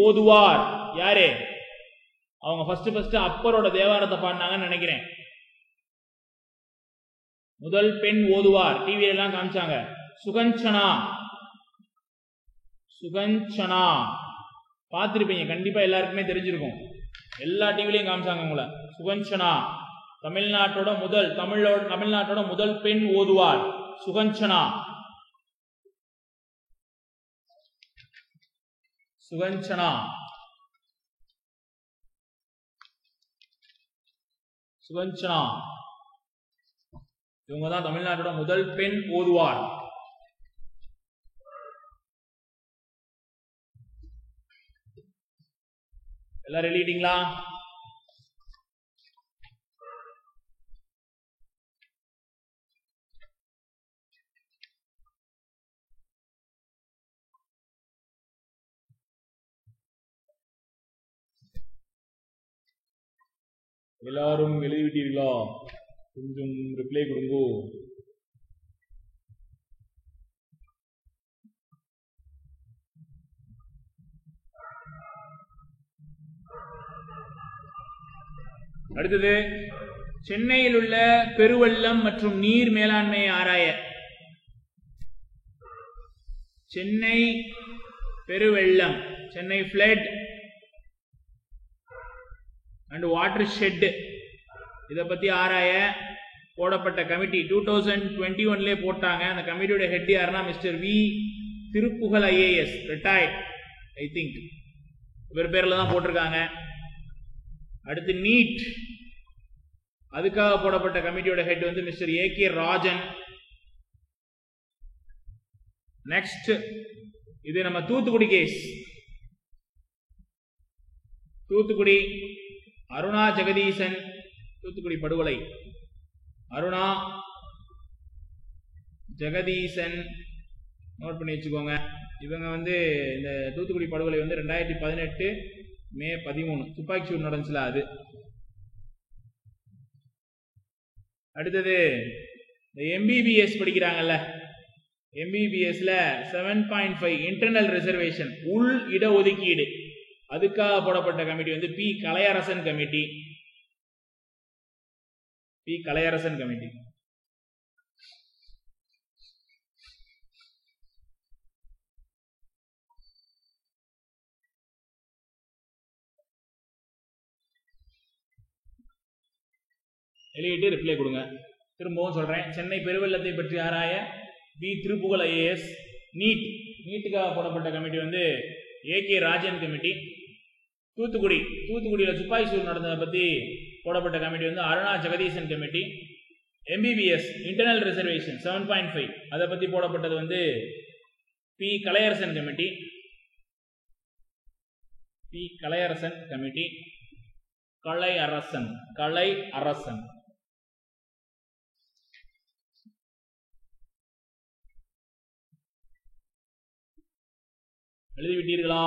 ஓதுவார் யாரு? அவங்க ஃபர்ஸ்ட் அப்பரோட தேவாரத்தை பாடினாங்கன்னு நினைக்கிறேன். முதல் பெண் ஓதுவார் டிவியில எல்லாம் காமிச்சாங்க. சுகஞ்சனா. சுகஞ்சனா பார்த்திருப்பீங்க கண்டிப்பா, எல்லாருக்குமே தெரிஞ்சிருக்கும். எல்லா டிவிலையும் காமிச்சாங்க உங்களை. சுகஞ்சனா தமிழ்நாட்டோட முதல் பெண் ஓதுவார் சுகஞ்சனா. சுகஞ்சனா சுகஞ்சனா இவங்க தான் தமிழ்நாட்டோட முதல் பெண் ஓதுவார். எல்லாரும் எழுதிட்டீங்களா? எல்லாரும் எழுதிவிட்டீர்களா? கொஞ்சம் ரிப்ளை கொடுங்க. அடுத்தது, சென்னையில் உள்ள பெருவெள்ளம் மற்றும் நீர் மேலாண்மையை ஆராய. சென்னை பெருவெள்ளம், Chennai flood and water shed, இதை பத்தி ஆராய போடப்பட்ட கமிட்டி 2021 போட்டாங்க. அந்த கமிட்டியோட ஹெட் யாருன்னா mister V Thiruppugazh IAS, retired I think, இவர் பேர்ல தான் போட்டிருக்காங்க. அடுத்து நீட், அதுக்காக போடப்பட்ட கமிட்டியோட ஹெட் வந்து மிஸ்டர் ஏகே ராஜன். நெக்ஸ்ட், இது நம்ம தூத்துக்குடி கேஸ். தூத்துக்குடி அருணா ஜெகதீசன், தூத்துக்குடி படுகொலை அருணா ஜெகதீசன், நோட் பண்ணி வச்சுக்கோங்க. இவங்க வந்து இந்த தூத்துக்குடி படுகொலை வந்து 2018 மே 13 துப்பாக்கி சூடு நடந்துச்சுல அது. அடுத்தது, இந்த எம்பிபிஎஸ் படிக்கிறாங்கல்ல, எம்பிபிஎஸ்ல 7.5 இன்டர்னல் ரிசர்வேஷன், உள் இடஒதுக்கீடு, அதுக்காக போடப்பட்ட கமிட்டி வந்து P Kalaiyarasan committee. P Kalaiyarasan committee. எழுதிட்டு ரிப்ளை கொடுங்க. திரும்பவும் சொல்றேன், சென்னை பெருவெள்ளத்தை பற்றி ஆராய பி திருப்புகழ் ஐஏஎஸ். நீட்டுக்காக போடப்பட்ட கமிட்டி வந்து ஏகே ராஜன் கமிட்டி. தூத்துக்குடியில துப்பாக்கி சூடு நடந்ததை பத்தி போடப்பட்ட கமிட்டி வந்து Aruna Jagadeesan committee. MBBS internal reservation 7.5 அதை பத்தி போடப்பட்டது வந்து P Kalaiyarasan committee. P Kalaiyarasan committee. Kalai Arasan. எழுதிவிட்டீர்களா?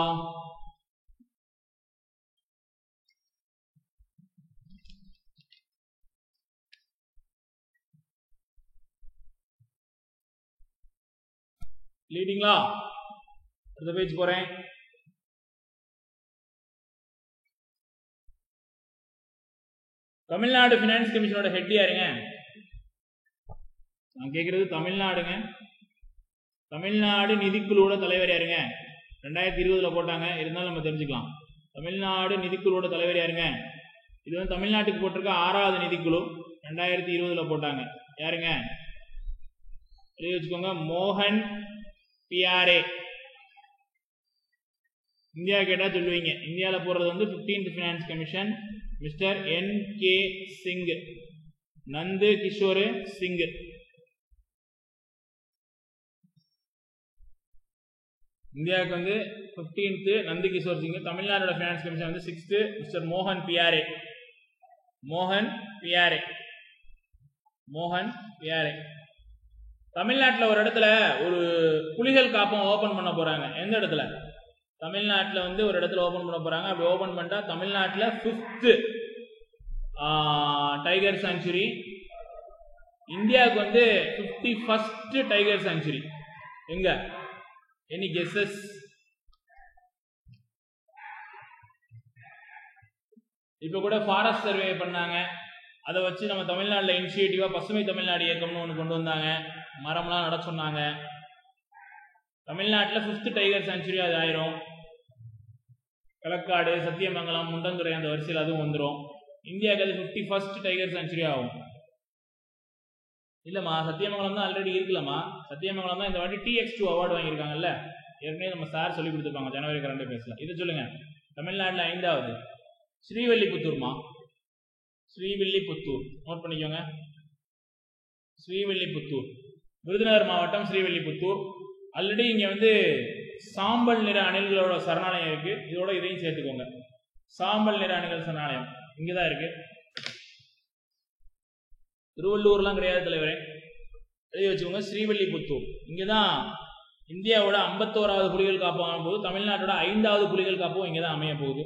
லீடிங்களா? அடுத்த பேஜ் போறேன். தமிழ்நாடு பினான்ஸ் கமிஷனோட ஹெட் யாருங்க? நான் கேட்கறது தமிழ்நாடுங்க. தமிழ்நாடு நிதிக்குழுவோட தலைவர் யாருங்க? 2020 போட்டாங்க, இருந்தாலும் நம்ம தெரிஞ்சுக்கலாம். தமிழ்நாடு நிதிக்குழுவோட தலைவர் யாருங்க? இது வந்து தமிழ்நாட்டுக்கு போட்டிருக்க 6வது நிதிக்குழு, 2020 போட்டாங்க. யாருங்க? எழுதி வச்சுக்கோங்க, மோகன் பியாரே. இந்தியா கேட்டா சொல்லுவீங்க. இந்தியாவில் போறது வந்து 15th finance commission, mister N.K. Singh, Nand Kishore Singh. இந்தியாவுக்கு வந்து 15th நந்து கிஷோர் சிங். தமிழ்நாடோட ஃபினான்ஸ் கமிஷன் வந்து 6th மிஸ்டர் மோகன் பியாரே. மோகன் பியாரே. தமிழ்நாட்டில் ஒரு இடத்துல ஒரு புலிகள் காப்பகம் ஓபன் பண்ண போறாங்க. எந்த இடத்துல? தமிழ்நாட்டில் வந்து ஒரு இடத்துல ஓபன் பண்ண போறாங்க. அப்படி ஓபன் பண்ணிட்டா தமிழ்நாட்டில் 5th டைகர் சாங்சுரி, இந்தியாவுக்கு வந்து 51st டைகர் சாங்சுரி. எங்க? Any guesses? இப்போ கூட ஃபாரஸ்ட் சர்வே பண்ணாங்க. அதை வச்சு நம்ம தமிழ்நாட்டில் இனிஷியேட்டிவா பசுமை தமிழ்நாடு இயக்கம்னு ஒன்று கொண்டு வந்தாங்க. மரம்லாம் நட சொன்னாங்க. தமிழ்நாட்டில் 5th டைகர் சாங்சுரி அது ஆயிரும். களக்காடு, சத்தியமங்கலம், முண்டந்துறை அந்த வரிசையில் அதுவும் வந்துடும். இந்தியாவுக்கு அது 51st டைகர் சாங்சுரி ஆகும். இல்லைம்மா, சத்தியமங்கலம் தான் ஆல்ரெடி இருக்குல்லம்மா. சத்தியமங்கலம் தான் இந்த வாட்டி TX2 அவார்டு வாங்கியிருக்காங்கல்ல. ஏற்கனவே நம்ம சார் சொல்லி கொடுத்துருப்பாங்க ஜனவரி கரண்ட் அஃபேர்ஸ்ல. இது சொல்லுங்க. தமிழ்நாட்டில் 5வது ஸ்ரீவில்லிபுத்தூர்மா. ஸ்ரீவில்லிபுத்தூர் நோட் பண்ணிக்கோங்க. ஸ்ரீவில்லிபுத்தூர் விருதுநகர் மாவட்டம் ஸ்ரீவில்லிபுத்தூர். ஆல்ரெடி இங்கே வந்து சாம்பல் நிற அணில்களோட சரணாலயம் இருக்கு. இதோட இதையும் சேர்த்துக்கோங்க. சாம்பல் நிற அணில்கள் சரணாலயம் இங்கே தான் இருக்கு. திருவள்ளூர்லாம் கிடையாது தலைவரே, எழுதி வச்சுக்கோங்க. ஸ்ரீவில்லிபுத்தூர் இங்கே தான் இந்தியாவோட 51வது புலிகள் காப்பகம் போது தமிழ்நாட்டோட 5வது புலிகள் காப்பகம் இங்கே தான் அமைய போகுது.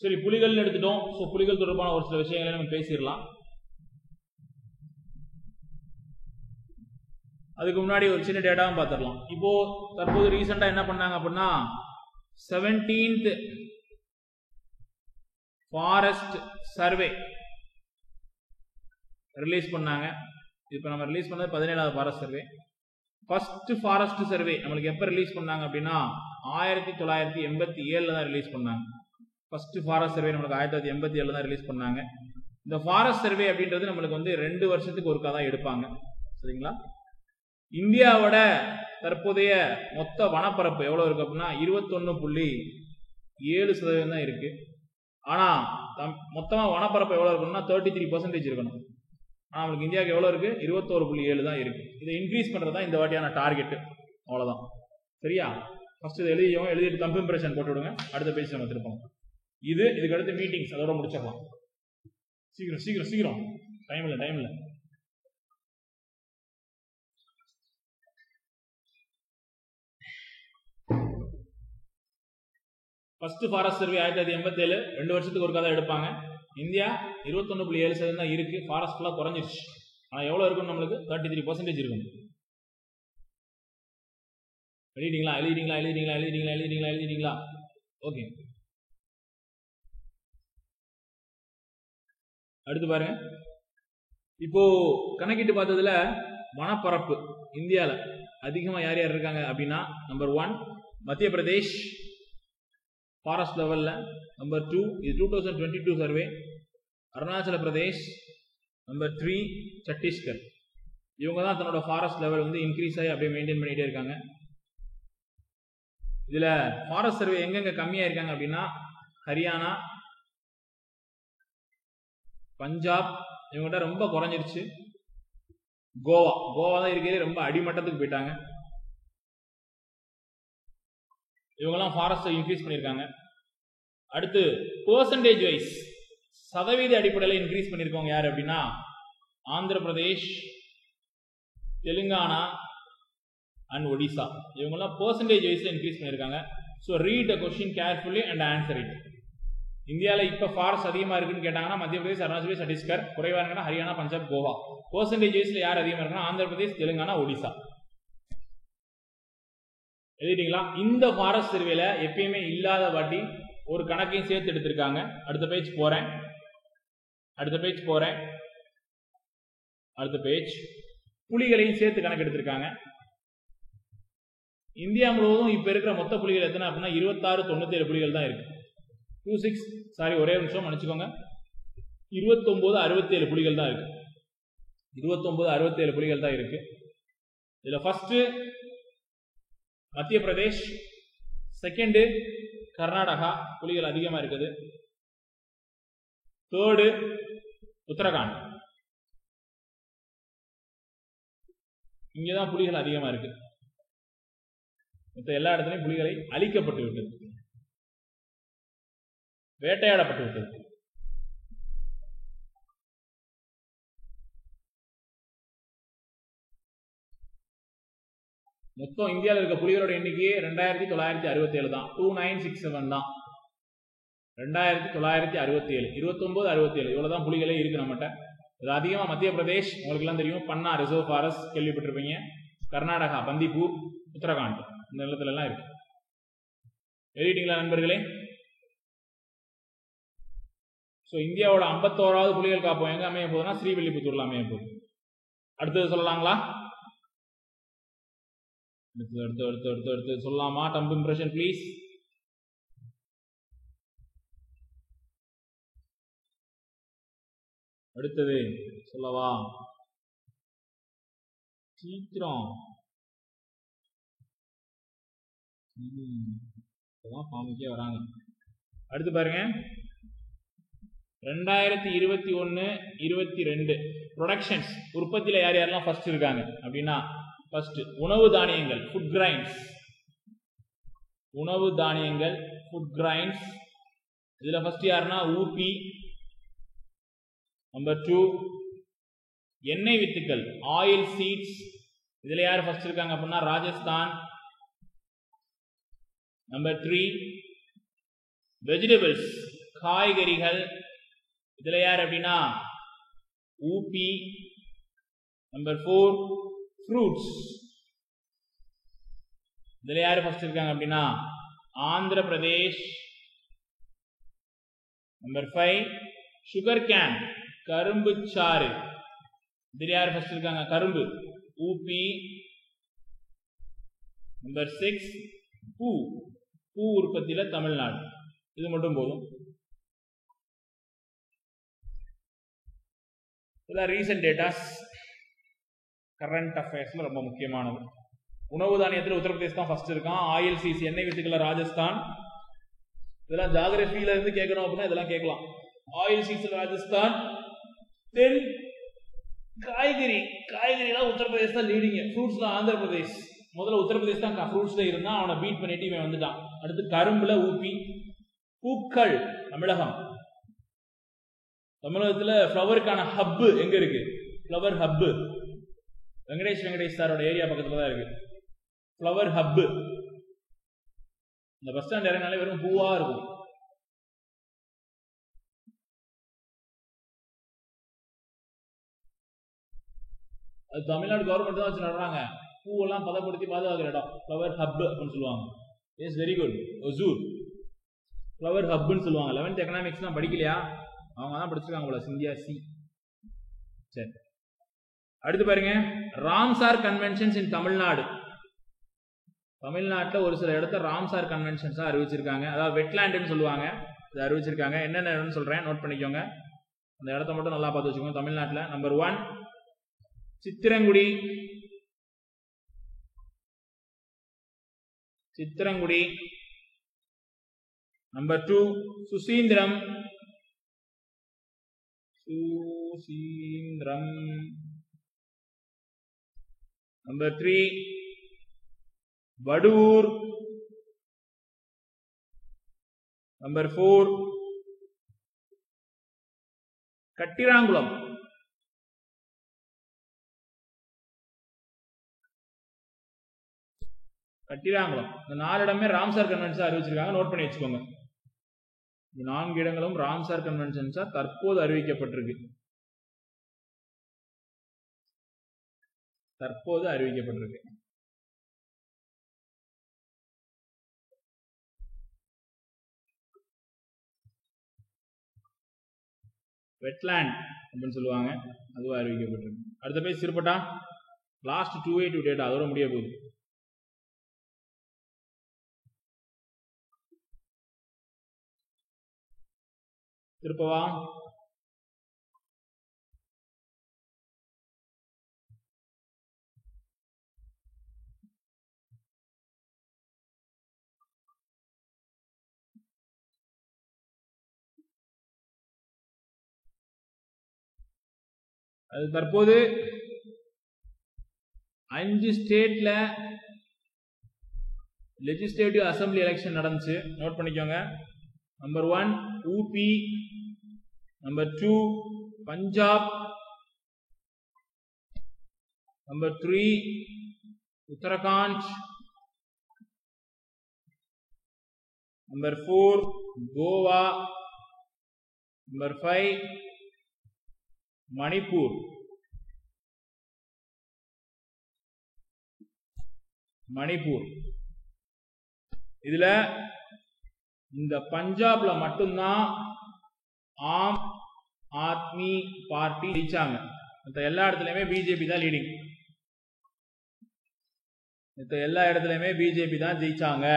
சரி, புலிகள் எடுத்துட்டோம். ஸோ புலிகள் தொடர்பான ஒரு சில விஷயங்களை நம்ம பேசிடலாம். அதுக்கு முன்னாடி ஒரு சின்ன டேட்டாவும் பார்த்துடலாம். இப்போ தற்போது ரீசெண்டா என்ன பண்ணாங்க அப்படின்னா 17th ஃபாரஸ்ட் சர்வே ரிலீஸ் பண்ணாங்க. இப்போ நம்ம ரிலீஸ் பண்ணது 17வது forest survey. First forest survey நம்மளுக்கு எப்போ ரிலீஸ் பண்ணாங்க அப்படின்னா 1987 தான் ரிலீஸ் பண்ணாங்க. ஃபர்ஸ்ட் ஃபாரஸ்ட் சர்வே நம்மளுக்கு 1987 தான் ரிலீஸ் பண்ணாங்க. இந்த ஃபாரஸ்ட் சர்வே அப்படின்றது நம்மளுக்கு வந்து 2 வருஷத்துக்கு ஒருக்கா தான் எடுப்பாங்க. சரிங்களா? இந்தியாவோட தற்போதைய மொத்த வனப்பரப்பு எவ்வளோ இருக்கு அப்படின்னா 21.7% தான் இருக்கு. ஆனால் மொத்தமாக வனப்பரப்பு எவ்வளோ இருக்குன்னா 33% இருக்கணும். ஆனால் நம்மளுக்கு இந்தியாவுக்கு எவ்வளோ இருக்கு? 21.7 தான் இருக்கு. இதை இன்க்ரீஸ் பண்ணுறது தான் இந்த வாட்டியான டார்கெட். அவ்வளோதான். சரியா? ஃபர்ஸ்ட் இதை எழுதிட்டு தம்பு இம்ப்ரெஷன் போட்டு விடுங்க. அடுத்த பேஜ் நம்ம திருப்போம். இதுக்கு அடுத்து மீட்டிங்ஸ் அதோட முடிச்சிடலாம். சீக்கிரம் சீக்கிரம் சீக்கிரம், டைம் இல்லை. ஃபர்ஸ்ட் ஃபாரஸ்ட் சர்வே 1987, 2 வருஷத்துக்கு ஒருக்கா தான் எடுப்பாங்க. இந்தியா 21.7% தான் இருக்கு. ஃபாரஸ்ட்லாம் குறைஞ்சிருச்சு. ஆனால் எவ்வளோ இருக்கும்? நம்மளுக்கு 33% இருக்கும். எழுதிட்டீங்களா? ஓகே, அடுத்து பாருங்க. இப்போ கணக்கிட்டு பார்த்ததுல வனப்பரப்பு இந்தியாவில் அதிகமாக யார் யார் இருக்காங்க அப்படின்னா, நம்பர் 1 மத்திய பிரதேஷ் ஃபாரஸ்ட் லெவலில். நம்பர் 2 இது 2022 சர்வே அருணாச்சல பிரதேஷ். நம்பர் 3 சத்தீஸ்கர். இவங்க தான் தன்னோட ஃபாரஸ்ட் லெவல் வந்து இன்க்ரீஸ் ஆகி அப்படியே மெயின்டைன் பண்ணிகிட்டே இருக்காங்க. இதில் ஃபாரஸ்ட் சர்வே எங்கெங்க கம்மியாக இருக்காங்க அப்படின்னா ஹரியானா, பஞ்சாப் இவங்ககிட்ட ரொம்ப குறைஞ்சிருச்சு. கோவா தான் இருக்கிறது ரொம்ப அடிமட்டத்துக்கு போயிட்டாங்க. இவங்கெல்லாம் ஃபாரஸ்ட்டை இன்க்ரீஸ் பண்ணியிருக்காங்க. அடுத்து பெர்சன்டேஜ் வைஸ் சதவீத அடிப்படையில் இன்க்ரீஸ் பண்ணியிருக்கவங்க யார் அப்படின்னா ஆந்திர பிரதேஷ், தெலுங்கானா அண்ட் ஒடிசா. இவங்கெல்லாம் பெர்சன்டேஜ் வைஸ்ல இன்க்ரீஸ் பண்ணியிருக்காங்க. So read the question carefully and answer it. இந்தியாவில் இப்போ ஃபாரஸ்ட் அதிகமாக இருக்குன்னு கேட்டாங்கன்னா மத்திய பிரதேஷ், அருணாச்சல பிரதேஷ், சத்தீஸ்கர். குறைவாக இருக்குன்னா ஹரியானா, பஞ்சாப், கோவா. பெர்சன்டேஜ் வைஸ்ல யார் அதிகமாக இருக்குன்னா ஆந்திர பிரதேஷ், தெலுங்கானா, ஒடிசா. எழுதிட்டீங்களா? இந்த ஃபாரஸ்ட் சர்வேல எப்பயுமே இல்லாத வாட்டி ஒரு கணக்கையும் சேர்த்து எடுத்திருக்காங்க. அடுத்த பேஜ் புலிகளையும் சேர்த்து கணக்கு எடுத்திருக்காங்க. இந்தியா முழுவதும் இப்ப இருக்கிற மொத்த புலிகள் எத்தனை அப்படின்னா 2697 புலிகள் தான் இருக்கு. 26 ஒரே நிமிஷம் மன்னிச்சுக்கோங்க, 2967 புலிகள் தான் இருக்கு. 2967 புலிகள் தான் இருக்கு. இதுல ஃபர்ஸ்ட் மத்திய பிரதேஷ், செகண்ட் கர்நாடகா புலிகள் அதிகமா இருக்குது, தேர்டு உத்தரகாண்ட். இங்கதான் புலிகள் அதிகமா இருக்கு. மற்ற எல்லா இடத்துலையும் புலிகளை அழிக்கப்பட்டு விட்டது, வேட்டையாடப்பட்டு விட்டது. மொத்தம் இந்தியாவில் இருக்க புலிகளோட எண்ணிக்கை 2967 தான். 2967 தான். 2967 29 67 இவ்வளவுதான் புலிகளே இருக்கு நம்மகிட்ட. இது அதிகமா மத்திய பிரதேஷ் உங்களுக்கு எல்லாம் தெரியும், பன்னா ரிசர்வ் ஃபாரஸ்ட் கேள்விப்பட்டிருப்பீங்க, கர்நாடகா பந்திப்பூர், உத்தரகாண்ட் இந்த நிலத்துல எல்லாம் இருக்கு. எழுதிட்டீங்களா நண்பர்களே? ஸோ இந்தியாவோட 51வது புலிகள் காப்போம் எங்க அமைய போகுதுன்னா ஸ்ரீவில்லிபுத்தூர்ல அமைய போகுது. அடுத்தது சொல்லலாங்களா? அடுத்து சொல்லலாமா? Dump impression please. அடுத்தது சொல்லவா? சீக்கிரம் ஃபார்முக்கே வராங்க. அடுத்து பாருங்க, 2021-22 ப்ரொடக்ஷன்ஸ் உற்பத்தியில யார் யாரெல்லாம் ஃபர்ஸ்ட் இருக்காங்க அப்படின்னா, ஃபர்ஸ்ட் உணவு தானியங்கள் ஃபுட் கிரைன்ஸ், உணவு தானியங்கள் ஃபுட் கிரைன்ஸ். இதுல ஃபர்ஸ்ட் யாருன்னா ஊபி. நம்பர் 2 எண்ணெய் வித்துக்கள் ஆயில் சீட்ஸ், இதுல யார் ஃபர்ஸ்ட் இருக்காங்க அப்படின்னா ராஜஸ்தான். நம்பர் 3 வெஜிடபிள்ஸ் காய்கறிகள், இதுல யார் அப்படின்னா ஊபி. நம்பர் 4 ஃப்ரூட்ஸ், இதுல யார் ஃபர்ஸ்ட் இருக்காங்க அப்படின்னா Andhra Pradesh. Number 5 sugar cane கரும்பு சாறு, இதுல யார் ஃபர்ஸ்ட் இருக்காங்க கரும்பு ஊபி. நம்பர் 6 பூ, பூ உற்பத்தியில தமிழ்நாடு. இது மட்டும் போதும். இதெல்லாம் ரீசன்ட் டேட்டாஸ், கரண்ட் அஃபேர்ஸ்ல ரொம்ப முக்கியமானது. உணவு தானியத்தில் உத்தரப்பிரதேஷ் தான் ஃபர்ஸ்ட் இருக்கான். ஆயில் சீஸ் எண்ணெய் வித்துக்கள் ராஜஸ்தான். இதெல்லாம் ஜாகிரபியில இருந்து கேட்கணும் அப்படின்னா இதெல்லாம் கேட்கலாம். Oil cheese Rajasthan. தென் காய்கறிலாம் உத்தரப்பிரதேஷ் தான் லீடிங். ஃப்ரூட்ஸ்ல ஆந்திர பிரதேஷ். முதல்ல உத்தரப்பிரதேஷ் தான் ஃப்ரூட்ஸ்ல இருந்தா, அவனை பீட் பண்ணிட்டு இவன் வந்துட்டான். அடுத்து கரும்புல ஊபி. பூக்கள் தமிழகம். தமிழகத்துல ஃப்ளவருக்கான ஹப் எங்க இருக்கு? ஃப்ளவர் ஹப் வெங்கடேஷ் சாரோட ஏரியா பக்கத்துல தான் இருக்கு ஃப்ளவர் ஹப். இந்த பஸ் ஸ்டாண்ட் இறங்கினாலே வெறும் பூவா இருக்கும். அது தமிழ்நாடு கவர்மெண்ட் தான் வச்சு நடறாங்க. பூவெல்லாம் பதப்படுத்தி பாதுகாக்கிற இடம் ஃப்ளவர் ஹப் அப்படின்னு சொல்லுவாங்க. Is very good. Hosur flower ஹப்னு சொல்லுவாங்க. 11th எக்கனாமிக்ஸ் தான் படிக்கலையா? அவங்க தான் படிச்சிருக்காங்க போல, சிந்தியா சி. சரி, அடுத்து பாருங்க, ராம்சார் கன்வென்ஷன்ஸ் இன் தமிழ்நாடு. தமிழ்நாட்டில் ஒரு சில இடத்த ராம்சார் கன்வென்ஷன்ஸா அறிவிச்சிருக்காங்க. அதாவது வெட்லேண்டுன்னு சொல்லுவாங்க, இதை அறிவிச்சிருக்காங்க. என்னென்ன இடம்னு சொல்றேன், நோட் பண்ணிக்கோங்க. அந்த இடத்த மட்டும் நல்லா பார்த்து வச்சுக்கோங்க. தமிழ்நாட்டில் number 1 Chitrangudi. Number 2 Suchindram. Number 3 Vadur. Number 4 கட்டிராங்குளம். கட்டிராங்குளம். இந்த 4 இடமே ராம்சார் கன்வென்ஷன் அறிவிச்சிருக்காங்க, நோட் பண்ணி வச்சுக்கோங்க. இந்த 4 இடங்களும் ராம்சார் கன்வென்ஷன்ஸா தற்போது அறிவிக்கப்பட்டிருக்கு. வெட்லேண்ட் அப்படின்னு சொல்லுவாங்க, அதுவும் அறிவிக்கப்பட்டிருக்கு. அடுத்த பேஜ் சிறுபட்டா. லாஸ்ட் 2A2 டேட்டா அதோட முடிய போகுது. திருப்பவா. அது தற்போது 5 ஸ்டேட்ல லெஜிஸ்லேட்டிவ் அசம்பிளி எலெக்ஷன் நடந்துச்சு, நோட் பண்ணிக்கோங்க. Number 1 UP. Number 2 Punjab. Number 3 Uttarakhand. Number 4, Goa. Number 5, Manipur. Manipur. இதுல இந்த பஞ்சாப்ல மட்டும்தான் ஆம் ஆத்மி பார்ட்டி ஜெயிச்சாங்க. மற்ற எல்லா இடத்துலயுமே பிஜேபி தான் லீடிங். மற்ற எல்லா இடத்துலயுமே பிஜேபி தான் ஜெயிச்சாங்க.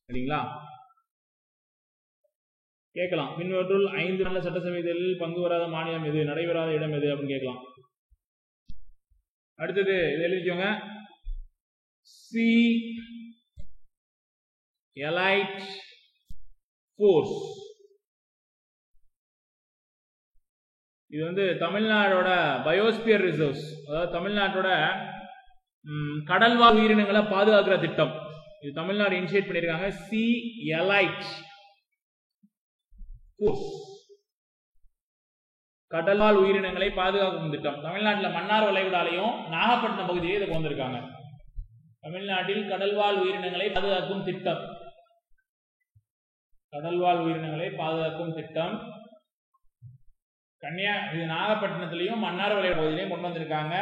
சரிங்களா? கேட்கலாம், பின்வற்றுள் 5 நல்ல சட்டசபை தேர்தலில் பங்கு வராத மாநிலம் எது, நடைபெறாத இடம் எது அப்படின்னு கேட்கலாம். அடுத்தது இதை எழுதிக்கோங்க. C elite force. இது வந்து தமிழ்நாடோட பயோஸ்பியர் ரிசர்வ்ஸ், அதாவது தமிழ்நாட்டோட கடல்வாழ் உயிரினங்களை பாதுகாக்கிற திட்டம். இது தமிழ்நாடு இனிஷியேட் பண்ணியிருக்காங்க. சி எலைட் ஃபோர்ஸ், கடல்வாழ் உயிரினங்களை பாதுகாக்கும் திட்டம். தமிழ்நாட்டில் மன்னார் வளைகுடாலையும் நாகப்பட்டினம் பகுதியை இதை கொண்டிருக்காங்க. தமிழ்நாட்டில் கடல்வாழ் உயிரினங்களை பாதுகாக்கும் திட்டம், கடல்வாழ் உயிரினங்களை பாதுகாக்கும் திட்டம். இது நாகப்பட்டினத்திலையும் மன்னார் வளைகுடா பகுதியிலையும் கொண்டு வந்திருக்காங்க.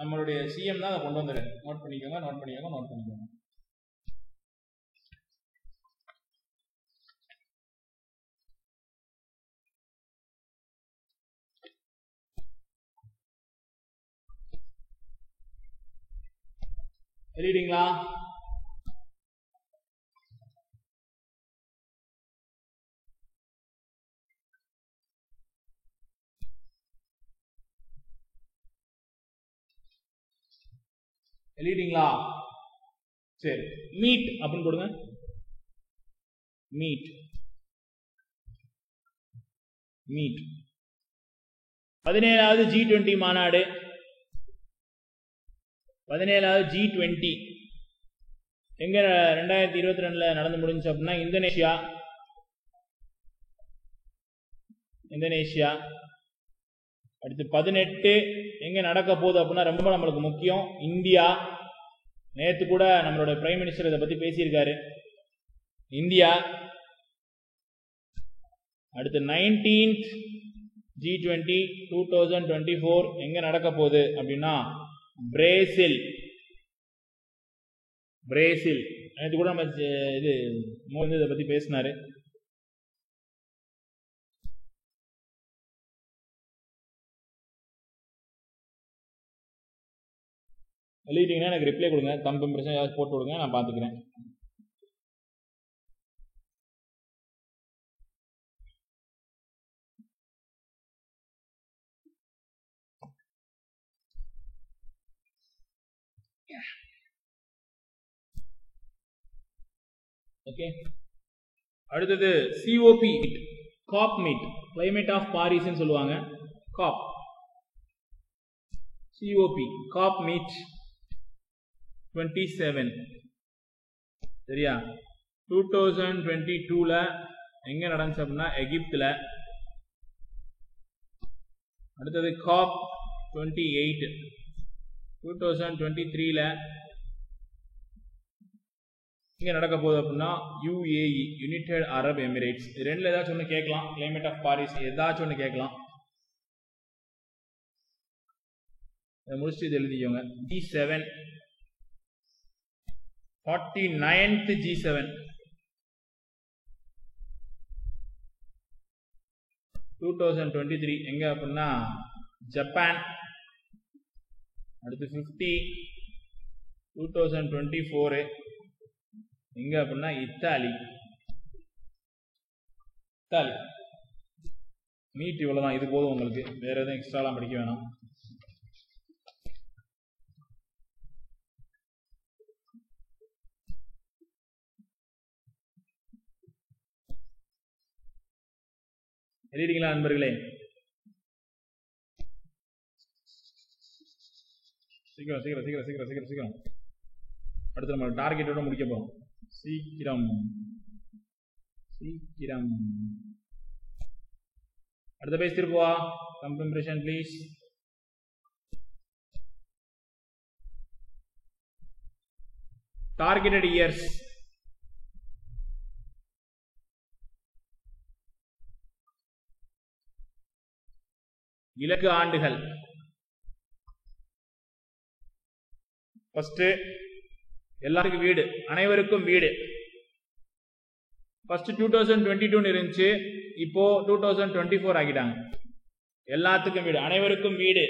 நம்மளுடைய சிஎம் தான் அதை கொண்டு வந்திருக்கு. நோட் பண்ணிக்கோங்க, நோட் பண்ணிக்கோங்க, நோட் பண்ணிக்கோங்க. எழுதிட்டீங்களா? எழுதிட்டீங்களா? சரி, மீட் அப்படின்னு போடுங்க. மீட் மீட் 17வது G20 மாநாடு, 17வது G20 எங்க 2022 நடந்து முடிஞ்சு அப்படின்னா இந்தோனேஷியா. அடுத்து 18 எங்க நடக்க போகுது அப்படின்னா ரொம்ப நம்மளுக்கு முக்கியம், இந்தியா. நேற்று கூட நம்மளோட பிரைம் மினிஸ்டர் இதை பத்தி பேசியிருக்காரு, இந்தியா. அடுத்து 19th G20 2024 எங்க நடக்க போகுது அப்படின்னா பிரேசில். நேற்று கூட நம்ம இது இதை பத்தி பேசினாரு. எழுதிட்டீங்கன்னா எனக்கு ரிப்ளை கொடுங்க, தம்பு பிரச்சனை ஏதாவது போட்டு விடுங்க, நான் பார்த்துக்கிறேன். ஓகே, அடுத்தது COP COP meet, climate of Paris சொல்லுவாங்க. COP COP மீட் 27 சரியா? 2022ல எங்க நடந்துச்சு அப்படின்னா எகிப்துல. அடுத்தது COP 28 2023ல இங்க நடக்க போகுது அப்படின்னா UAE, யுனைடெட் அரப் எமிரேட்ஸ். ரெண்டுல ஏதாச்சும் ஒன்று கேட்கலாம். கிளைமேட் ஆஃப் பாரிஸ் ஏதாச்சும் ஒன்று கேட்கலாம். முடிச்சுட்டு இது எழுதிக்கோங்க. G7 49th G7 2023 எங்க அப்படின்னா ஜப்பான். அடுத்து 50 2024 எங்க அப்படின்னா இத்தாலி. மீட் இவ்வளவுதான், இது போதும் உங்களுக்கு, வேற எதுவும் எக்ஸ்ட்ராலாம் படிக்க வேணாம். எழுதிட்டீங்களா நண்பர்களே? சீக்கிரம் சீக்கிரம் சீக்கிரம் சீக்கிரம் சீக்கிரம் சீக்கிரம். அடுத்து நம்ம டார்கெட்டோட முடிக்க போறோம். சீக்கிரம் சீக்கிரம். அடுத்த பேஜ் திருப்புவா. Compression please. Targeted years. இலக்கு ஆண்டுகள். ஃபர்ஸ்ட் எல்லாருக்கும் வீடு, அனைவருக்கும் வீடு. ஃபர்ஸ்ட் 2022 இருந்துச்சு, இப்போ 2024 ஆகிட்டாங்க. எல்லாத்துக்கும் வீடு, அனைவருக்கும் வீடு,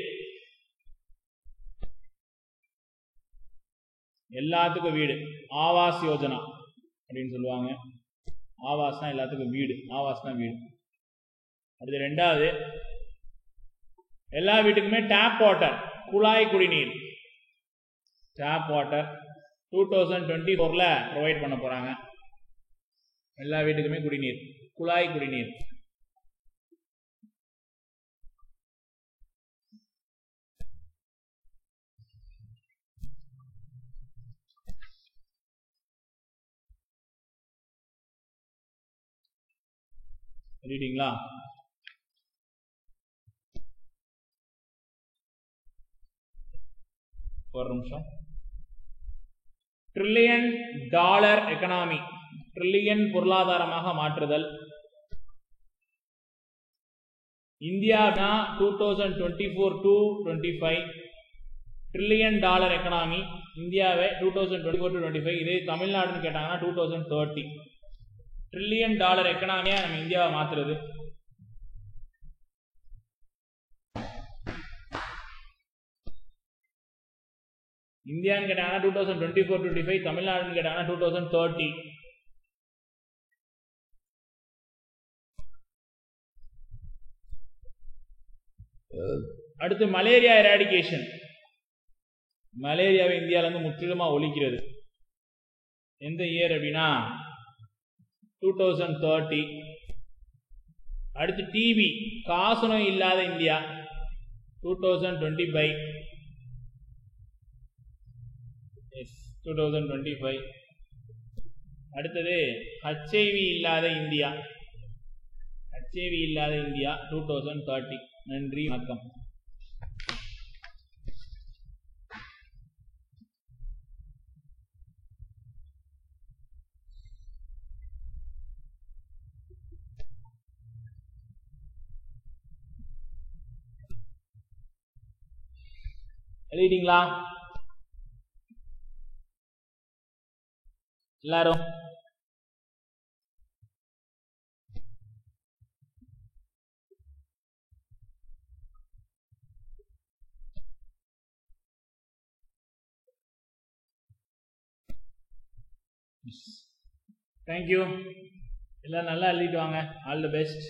எல்லாத்துக்கும் வீடு. ஆவாஸ் யோஜனா அப்படின்னு சொல்லுவாங்க. ஆவாஸ்னா எல்லாத்துக்கும் வீடு, ஆவாஸ்னா வீடு. அடுத்து ரெண்டாவது, எல்லா வீட்டுக்குமே டேப் வாட்டர், குழாய் குடிநீர். டேப் வாட்டர் 2024ல ப்ரொவைட் பண்ண போறாங்க. எல்லா வீட்டுக்குமே குடிநீர், குழாய் குடிநீர். எழுதிட்டீங்களா? ஒரு நிமிஷம். ட்ரில்லியன் டாலர் எக்கனாமி, ட்ரில்லியன் பொருளாதாரமாக மாற்றுதல். Indiana 2024 to 25 trillion dollar economy. இந்தியாவை 2024 to 25. இதே தமிழ்நாடுன்னு கேட்டாங்கன்னா 2030 ட்ரில்லியன் டாலர் எக்கனாமியா நம்ம இந்தியாவை மாத்துறது. இந்தியான்னு கேட்டாங்கன்னா 2024 to 25, தமிழ்நாடுன்னு கேட்டாங்கன்னா 2030. அடுத்து மலேரியா எராடிகேஷன். மலேரியாவை இந்தியாவில இருந்து முற்றிலுமா ஒழிக்கிறது. எந்த இயர் அப்படின்னா 2030. அடுத்து டிபி, காசநோய் இல்லாத இந்தியா 2025. 2025. அடுத்தது ஹெச்ஐவி இல்லாத இந்தியா, ஹெச்ஐவி இல்லாத இந்தியா 2030. நன்றி, வணக்கம். எழுதிட்டீங்களா எல்லாரும்? தேங்க்யூ. எல்லாம் நல்லா எழுதிட்டு வாங்க. All the best.